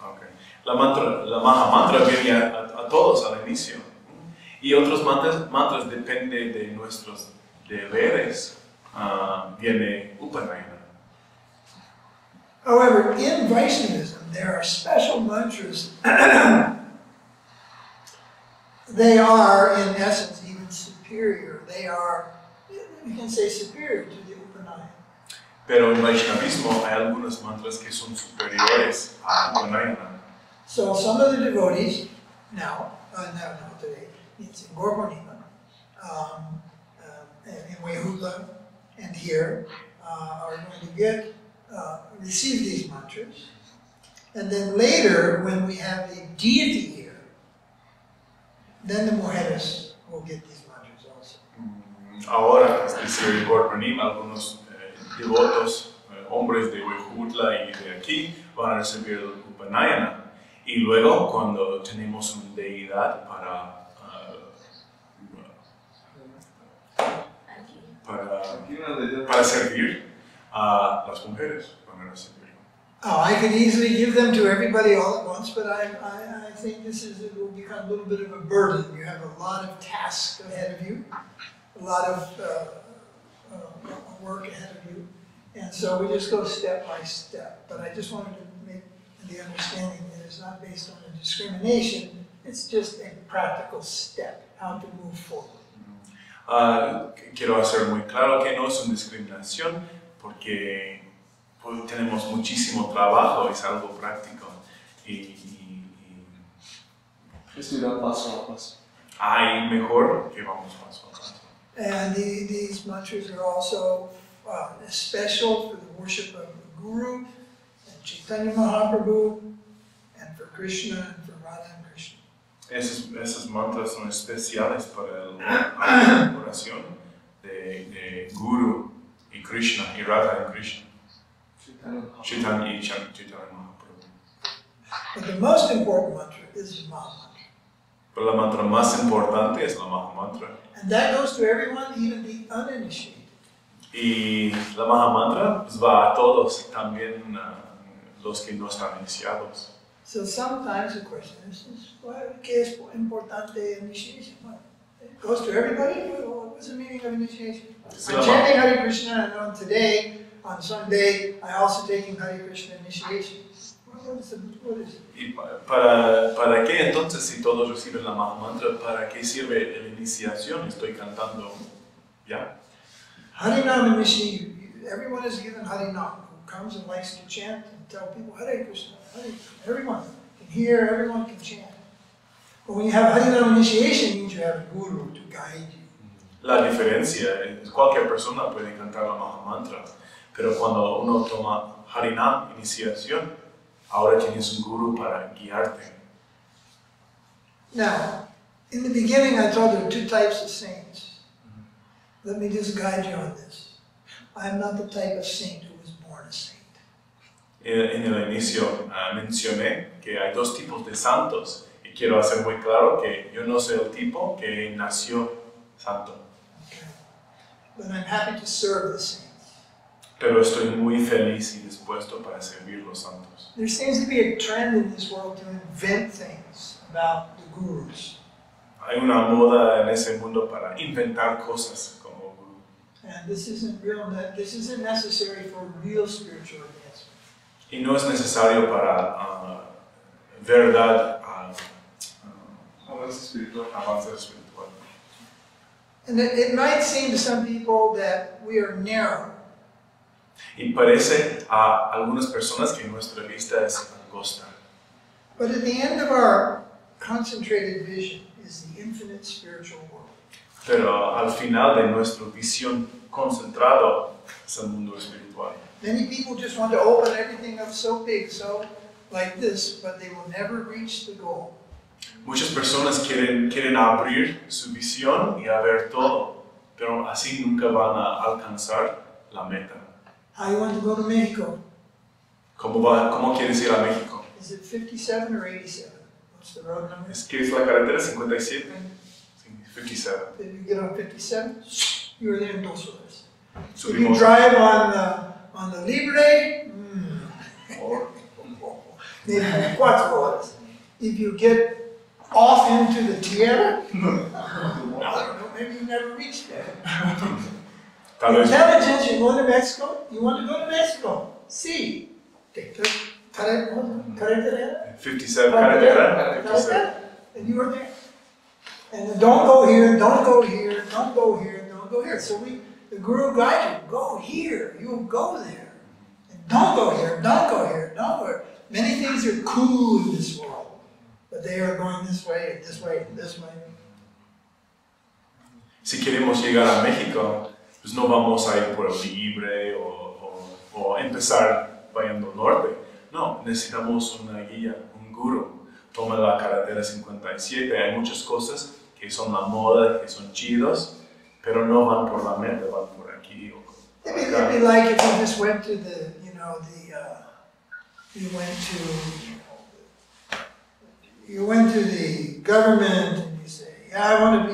Okay. La Mahamantra viene a todos al inicio. Y otros mantras dependen de nuestros deberes. Viene upanayana. However, in Vaishnavism, there are special mantras. They are, in essence, even superior. They are, you can say, superior to the upanayana. Pero en Vaishnavismo hay algunos mantras que son superiores a upanayana. So some of the devotees, now today, it's in Gaurava, in Vaihula, and here, are going to receive these mantras. And then later, when we have the deity here, then the mujeres will get these mantras also. Ahora, es decir, en Gaurava, algunos devotos, hombres de Vaihula y de aquí, van a recibir el upanayana. Y luego, cuando tenemos una deidad para servir, las mujeres van a recibirlo. Oh, I could easily give them to everybody all at once, but I think it will become a little bit of a burden. You have a lot of tasks ahead of you, a lot of work ahead of you, and so we just go step by step. But I just wanted to make the understanding that it's not based on a discrimination, it's just a practical step, how to move forward. Quiero hacer muy claro que no es una discriminación porque tenemos muchísimo trabajo, es algo práctico Es ir paso a paso. Hay mejor que vamos paso a paso. And these mantras are also special for the worship of the Guru and Chaitanya Mahaprabhu and for Krishna and for Radha and Krishna. Esos mantras son especiales para la oración de Guru y Krishna y Radha y Krishna. Chaitanya y Chaitanya Mahaprabhu. But the most important mantra is the Mahamantra. Pero la mantra más importante es la Mahamantra. And that goes to everyone, even the uninitiated. Y la Mahamantra pues, va a todos, también los que no están iniciados. So sometimes the question is, ¿qué es importante initiation? Well, it goes to everybody. What's the meaning of initiation? I'm chanting Hare Krishna, and on today, on Sunday, I also taking Hare Krishna initiation. What is it? ¿Y para qué entonces si todos reciben la Mahamantra, para qué sirve la iniciación? Estoy cantando, ¿ya? Harinam initiation, everyone is given Harinam, who comes and likes to chant and tell people Hare Krishna, Hare Krishna. Everyone can hear, everyone can chant. But when you have Harinam initiation, it means you have a guru to guide you. La diferencia es cualquier persona puede cantar la Mahamantra, pero cuando uno toma Harinam iniciación, ahora tienes un guru para guiarte. Now, in the beginning I told there are two types of saints. Let me just guide you on this. I am not the type of saint who was born a saint. En el inicio mencioné que hay dos tipos de santos y quiero hacer muy claro que yo no soy el tipo que nació santo. Okay. But I'm happy to serve the saints. Pero estoy muy feliz y dispuesto para servir los santos. There seems to be a trend in this world to invent things about the gurus. Hay una moda en ese mundo para inventar cosas como guru. And this isn't necessary for real spiritual advancement. Y no es necesario para verdad, Avance espiritual. avance espiritual. And it might seem to some people that we are narrow. Y parece a algunas personas que nuestra vista es angosta. But at the end of our concentrated vision is the infinite spiritual world. Pero al final de nuestra visión concentrado es el mundo espiritual. Many people just want to open everything up so big, so like this, but they will never reach the goal. Muchas personas quieren abrir su visión y a ver todo, pero así nunca van a alcanzar la meta. How you want to go to Mexico? ¿Cómo quieres ir a México? Is it 57 or 87? What's the road number? ¿Es que es la carretera 57? Sí, 57. If you get on 57, you're there in 2 horas. If you Subimos. drive on the Libre, maybe 4 horas. If you get off into the Tierra, I don't know, maybe you never reach there. Tal vez Intelligence, you're going to Mexico, you want to go to Mexico. Sí. Take the carretera. 57 carretera, 57. And you are there. And then don't go here, don't go here, don't go here, don't go here. So the Guru guides you, go here, you'll go there. And don't go here, don't go here, don't go here. Many things are cool in this world, but they are going this way and this way and this way. Si queremos llegar a México, pues no vamos a ir por el Libre o empezar vayendo al norte. No, necesitamos una guía, un guru. Toma la carretera 57, hay muchas cosas que son la moda, que son chidos, pero no van por la meta, van por aquí o por It'd acá. be like if you just went to you went to the government and you say, yeah, I want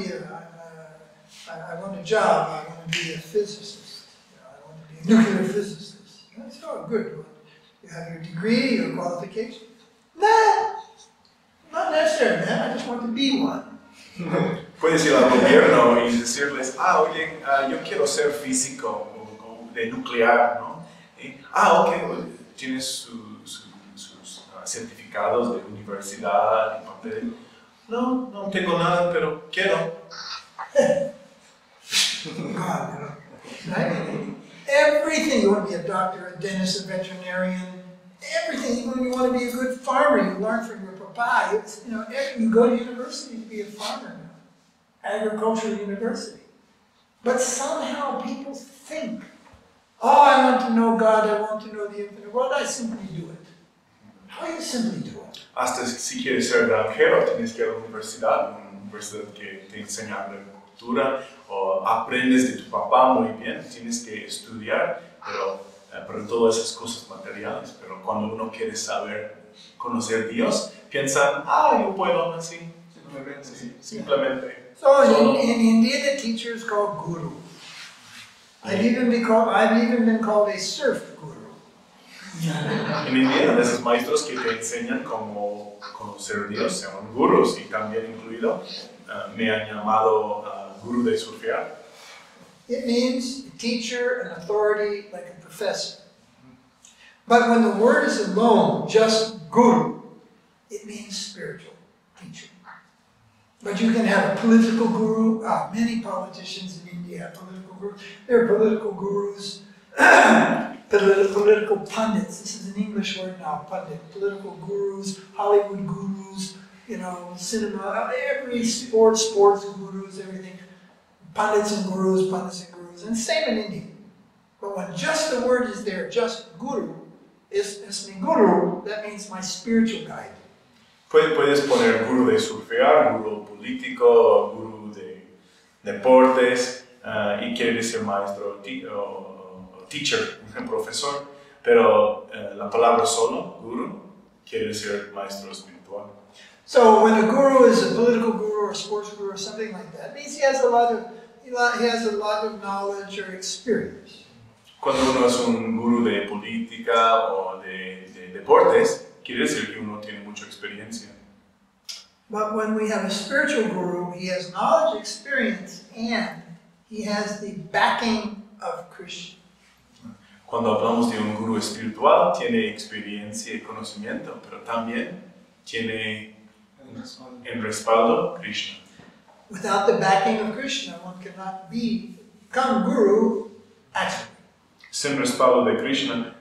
a job, I want to be a physicist, I want to be a nuclear physicist. That's all good. You have your degree, your qualifications. Nah, not necessary, man. I just want to be one. Puedes ir al gobierno y decirles, oye, yo quiero ser físico o de nuclear, ¿no? Y, ok, tienes sus certificados de universidad y papel. No tengo nada, pero quiero. God, right? Everything, you want to be a doctor, a dentist, a veterinarian, everything, even when you want to be a good farmer, you learn from your papa. You go to university to be a farmer now, agricultural university. But somehow people think, I want to know God, I want to know the infinite world, I simply do it. How do you simply do it? Hasta si quieres ser granjero, tienes que ir a la universidad, una universidad que te enseña agricultura, o aprendes de tu papá muy bien, tienes que estudiar, pero todas esas cosas materiales. Pero cuando uno quiere conocer a Dios, piensan, yo puedo así, simplemente. So in India, the teacher is called Guru. I've even been called a surf guru. En India, esos maestros que te enseñan cómo conocer a Dios se llaman gurus, y también incluido me han llamado guru de surfear. It means a teacher, an authority, like a professor. But when the word is alone, just guru, it means spiritual teacher. But you can have a political guru. Many politicians in India have political gurus. There are political gurus, political pundits. This is an English word now, pundit. Political gurus, Hollywood gurus, cinema, every sports gurus, everything. Pundits and gurus, and same in India. But when just the word is there, just guru, is mi guru, that means my spiritual guide. Puedes poner guru de surfear, guru político, guru de deportes, y quiere decir maestro o teacher, profesor, pero la palabra solo, guru, quiere decir maestro espiritual. So when a guru is a political guru or a sports guru or something like that, it means he has a lot of knowledge or experience. Cuando uno es un guru de política o de deportes, quiere decir que uno tiene mucha experiencia. But when we have a spiritual guru, he has knowledge, experience, and he has the backing of Krishna. Cuando hablamos de un gurú espiritual, tiene experiencia y conocimiento, pero también tiene en respaldo Krishna. Without the backing of Krishna, one cannot become guru actually. Sin respaldo de Krishna,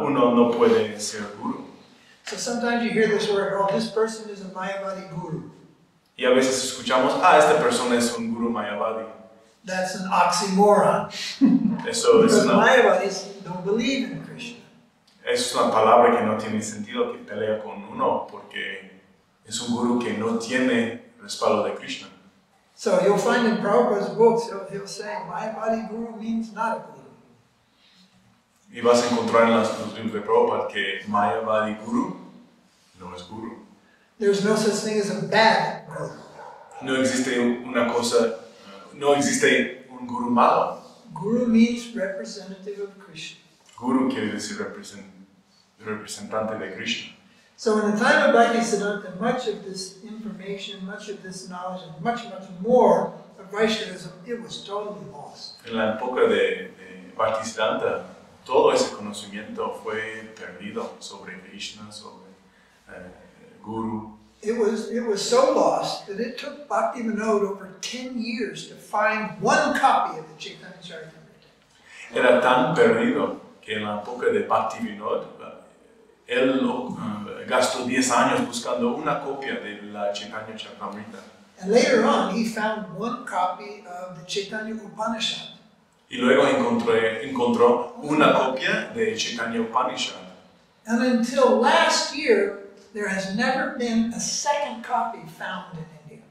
uno no puede ser guru. So sometimes you hear this word, oh, this person is a Mayavadi guru. Y a veces escuchamos, esta persona es un guru Mayavadi. That's an oxymoron. Eso es Because una, Mayavadis don't believe in Krishna. es una palabra que no tiene sentido, que pelea con uno, porque es un guru que no tiene respaldo de Krishna. So you'll find in Prabhupada's books, he'll say, Mayavadi guru means not a guru. Y vas a encontrar en los libros de Prabhupada que Mayavadi guru no es guru. There's no such thing as a bad guru. No existe una cosa, no existe un guru malo. Guru means representative of Krishna. Guru quiere decir representante de Krishna. So in the time of Bhaktisiddhānta, much of this information, much of this knowledge, and much more of Vaishnavism, it was totally lost. En la época de Bhaktisiddhānta, todo ese conocimiento fue perdido sobre Krishna, sobre Guru. It was so lost that it took Bhaktivinoda over 10 years to find one copy of the Chaitanya Charitamrita. Era tan perdido que en la época de Bhaktivinoda, él gastó 10 años buscando una copia de la Chaitanya Charitamrita. And later on, he found one copy of the Chaitanya Upanishad. Y luego encontró una copia de Chaitanya Upanishad. And until last year, there has never been a second copy found in India.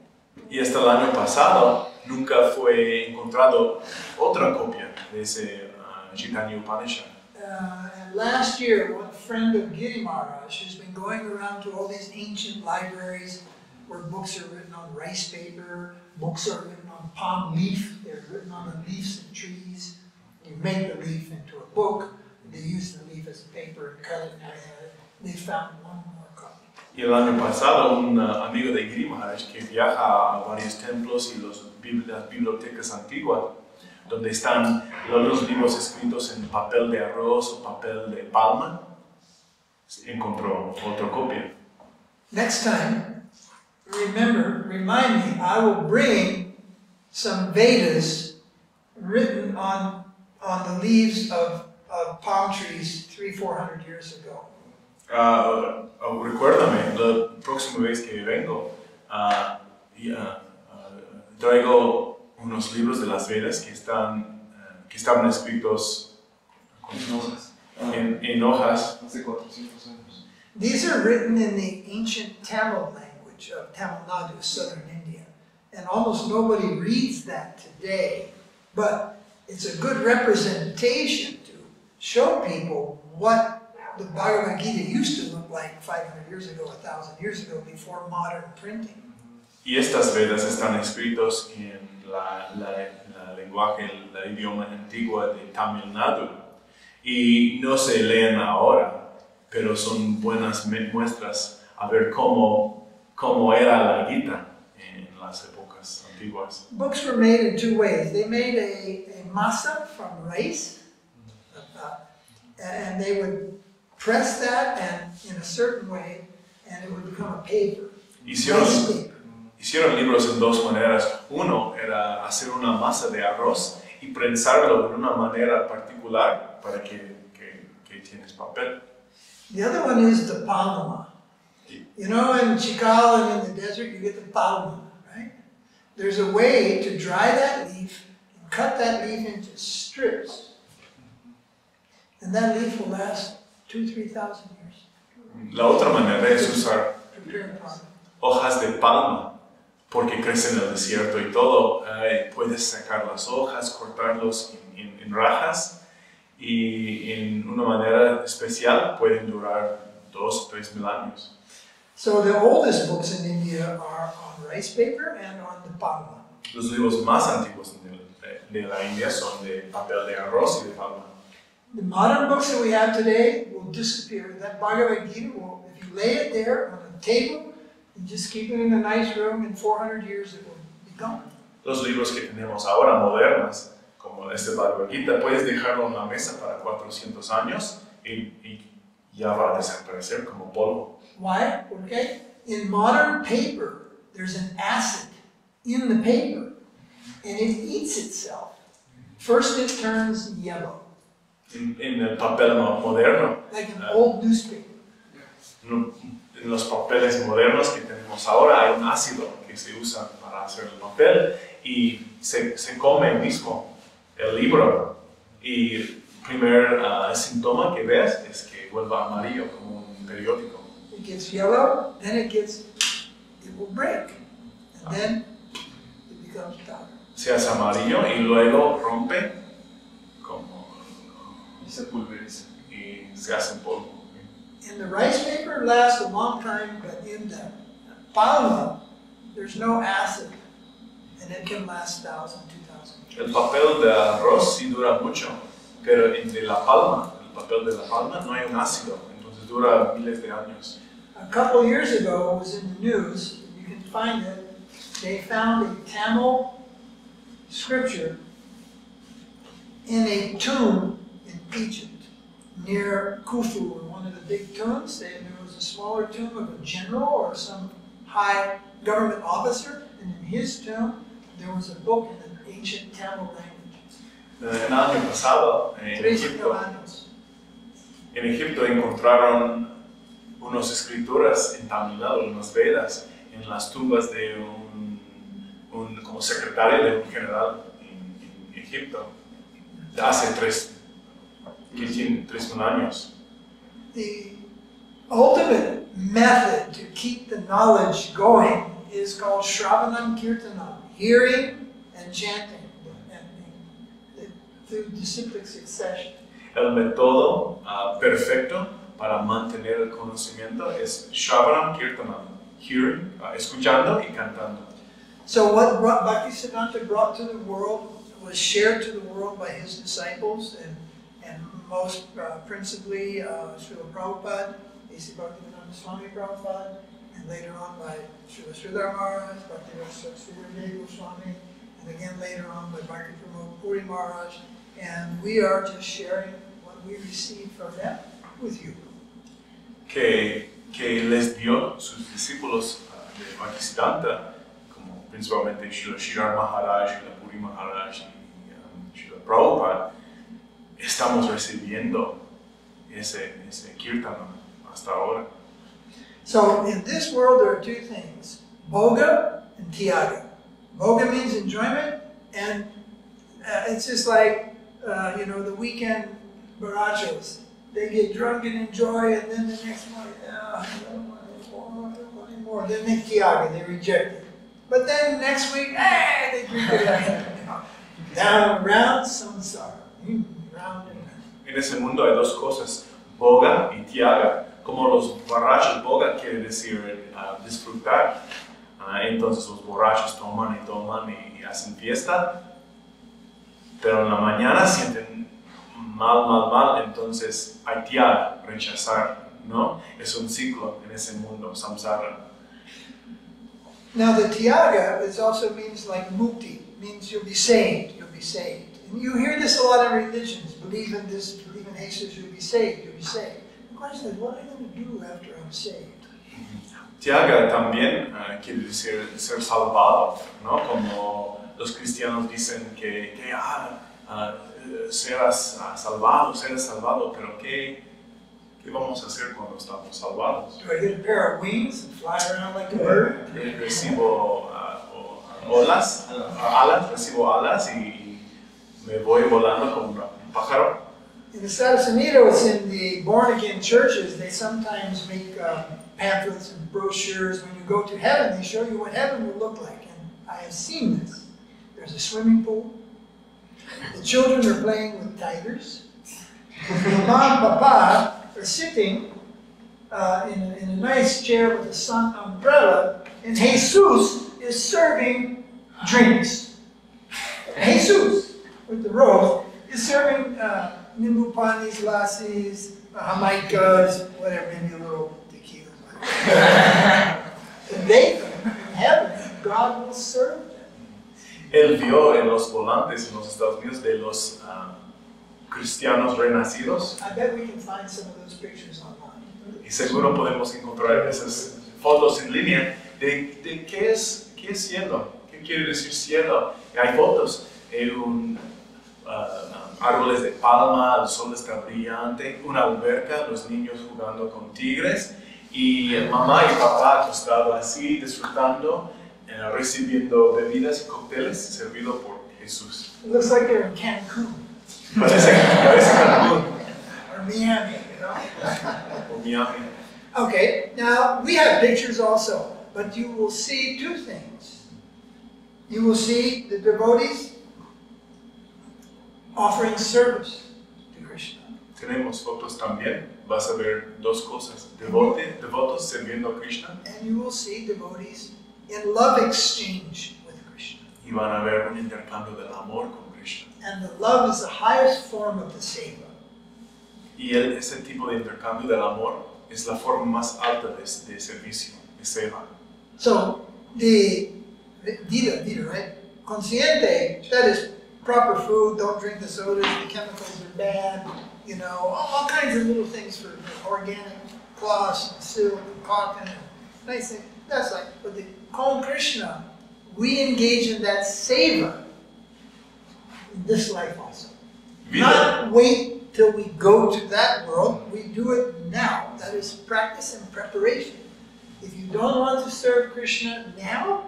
Y hasta el año pasado nunca fue encontrado otra copia de ese Chaitanya Upanishad. And last year, one friend of Gaudiya Maharaj, who's been going around to all these ancient libraries where books are written on rice paper, books are written on palm leaf, they're written on the leaves of trees. You make the leaf into a book, they use the leaf as paper and cut it, and they found one more copy. Y el año pasado un amigo de Gaudiya Maharaj que viaja a varios templos y las bibliotecas antiguas, donde están los libros escritos en papel de arroz o papel de palma, encontró otra copia. Next time, remind me, I will bring some Vedas written on the leaves of palm trees 300-400 years ago. Recuérdame, la próxima vez que vengo, traigo unos libros de las Vedas que estaban escritos en hojas. Hace 400 años. These are written in the ancient Tamil language of Tamil Nadu, southern India. And almost nobody reads that today. But it's a good representation to show people what the Bhagavad Gita used to look like 500 years ago, 1,000 years ago, before modern printing. Y estas Vedas están escritos en la lenguaje, el idioma antiguo de Tamil Nadu. Y no se leen ahora, pero son buenas muestras a ver cómo era la Gita en las épocas antiguas. Books were made in two ways. They made a masa from rice, and they would press that and in a certain way, and it would become a paper. Hicieron libros en dos maneras. Uno era hacer una masa de arroz y prensarlo de una manera particular para que tienes papel. The other one is the palma. You know, in Chikal and in the desert, you get the palma, right? There's a way to dry that leaf and cut that leaf into strips. And that leaf will last 2,000-3,000 years. La otra manera es usar Prepare palma. hojas de palma, porque crecen en el desierto y todo. Puedes sacar las hojas, cortarlos en rajas y en una manera especial pueden durar 2 o 3 mil años. So the oldest books in India are on rice paper and on the palma. Los libros más antiguos de la India son de papel de arroz y de palma. The modern books that we have today will disappear. That Bhagavad Gita will, if you lay it there on a table and just keep it in a nice room, in 400 years it will be gone. Los libros que tenemos ahora modernas, como este Bhagavad Gita, puedes dejarlo en la mesa para 400 años y ya va a desaparecer como polvo. Why? Okay. In modern paper, there's an acid in the paper, and it eats itself. First it turns yellow. En el papel moderno, Like an old newspaper. en los papeles modernos que tenemos ahora hay un ácido que se usa para hacer el papel y se come mismo el libro y el primer síntoma que ves es que vuelva amarillo como un periódico. It gets yellow, then it will break, and then it becomes powder. Se hace amarillo y luego rompe como Y se pulveriza. y se hace polvo. And the rice paper lasts a long time, but in the palma, there's no acid, and it can last 1,000, 2,000 years. El papel de arroz sí dura mucho, pero en de la palma, el papel de la palma no hay un ácido, entonces dura miles de años. A couple years ago, it was in the news, you can find it, they found a Tamil scripture in a tomb in Egypt, near Khufu, one of the big tombs. There was a smaller tomb of a general or some high government officer, and in his tomb, there was a book in an ancient Tamil language. El año pasado, en 3,000 años. Egipto encontraron unas escrituras en tamilado, unas Vedas, en las tumbas de un como secretario de un general en Egipto, hace 3,000 años. The ultimate method to keep the knowledge going is called Shravanam Kirtanam, hearing and chanting through disciplic succession. El método perfecto para mantener el conocimiento es Shravanam Kirtanam, hearing, escuchando y cantando. So what Bhaktisiddhānta brought to the world was shared to the world by his disciples, and most principally Śrīla Prabhupada, A.C. Bhaktivinoda Swami Prabhupada, and later on by Śrīla Śrīdhara Mahārāja, Bhaktivinoda B.G, and again later on by Bhaktivinoda Mahārāja. And we are just sharing what we received from them with you. Que les dio sus discípulos de Bhaktisiddhānta, como principalmente Śrīla Śrīdhara Mahārāja, Śrīla Puri Mahārāja y Śrīla Prabhupada, estamos recibiendo ese kirtana hasta ahora. So in this world there are two things, Bhoga and Tyaga. Bhoga means enjoyment, and it's just like, the weekend barachos. They get drunk and enjoy, and then the next morning, I don't want anymore. Then they Tyaga, they reject it. But then next week, they drink it again. Down and around, samsara. Round and round. En ese mundo hay dos cosas, Bhoga y Tyaga. Como los borrachos, Bhoga quiere decir disfrutar. Entonces los borrachos toman y hacen fiesta, pero en la mañana sienten mal, entonces hay Tyaga, rechazar, ¿no? Es un ciclo en ese mundo, samsara. Now the Tyaga also means like mukti, means you'll be saved. And you hear this a lot in religions, believe in this, believe in Jesus, you'll be saved. The question is, what am I going to do after I'm saved? Tyaga también quiere decir ser salvado, ¿no? Como los cristianos dicen que serás salvado, pero ¿qué vamos a hacer cuando estamos salvados? Do I get a pair of wings and fly around like a bird? Recibo alas y me voy volando como un pájaro. In the Estados Unidos, in the born-again churches, they sometimes make pamphlets and brochures. When you go to heaven, they show you what heaven will look like. And I have seen this. There's a swimming pool. The children are playing with tigers. Mom and Papa are sitting in a nice chair with a sun umbrella, and Jesus is serving drinks. Jesus, with the robe, is serving nimbu panis, lassis, Jamaikas, whatever, maybe a little tequila. And they think in heaven, God will serve them. él vio en los volantes en los Estados Unidos de los cristianos renacidos. I bet we can find some of those pictures online. Y seguro podemos encontrar esas fotos en línea de qué es cielo, qué quiere decir cielo. Y hay fotos de árboles de palma, el sol está brillante, una alberca, los niños jugando con tigres y mamá y papá acostados así, disfrutando, recibiendo bebidas y cócteles servidos por Jesús. It looks like they're in Cancun Parece Cancún or Miami, you know? o Miami. Okay, now we have pictures also, but you will see two things. You will see the devotees offering service to Krishna. Tenemos fotos también, vas a ver dos cosas, devotos sirviendo a Krishna. And you will see devotees in love exchange with Krishna. Y van a ver un intercambio del amor con Krishna. And the love is the highest form of the seva. Y ese tipo de intercambio del amor es la forma más alta de servicio, de seva. So, the Dita, right? Consciente, that is proper food, don't drink the sodas, the chemicals are bad, you know, all kinds of little things for organic cloths and silk and cotton and nice things. That's like, but the Om Krishna, we engage in that seva in this life also. Not wait till we go to that world, we do it now. That is practice and preparation. If you don't want to serve Krishna now,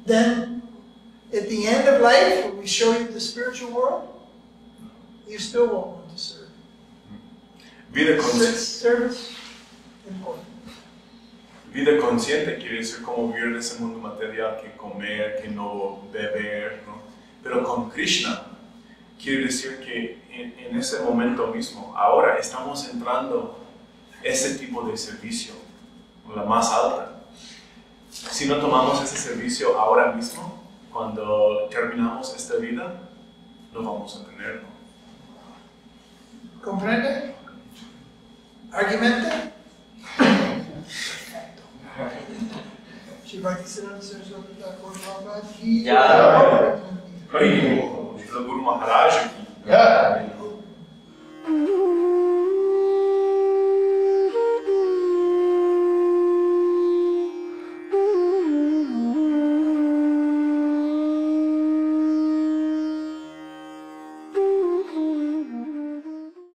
then at the end of life, when we show you the spiritual world, you still won't want to serve. Service important. Vida consciente quiere decir cómo vivir en ese mundo material, que comer, que no beber, ¿no? Pero con Krishna quiere decir que en ese momento mismo, ahora estamos entrando ese tipo de servicio, la más alta. Si no tomamos ese servicio ahora mismo, cuando terminamos esta vida, no vamos a tenerlo. ¿Comprende? ¿Argumente? Śrīla Bhaktisiddhānta Sarasvatī Ṭhākura Y el Guru Maharaja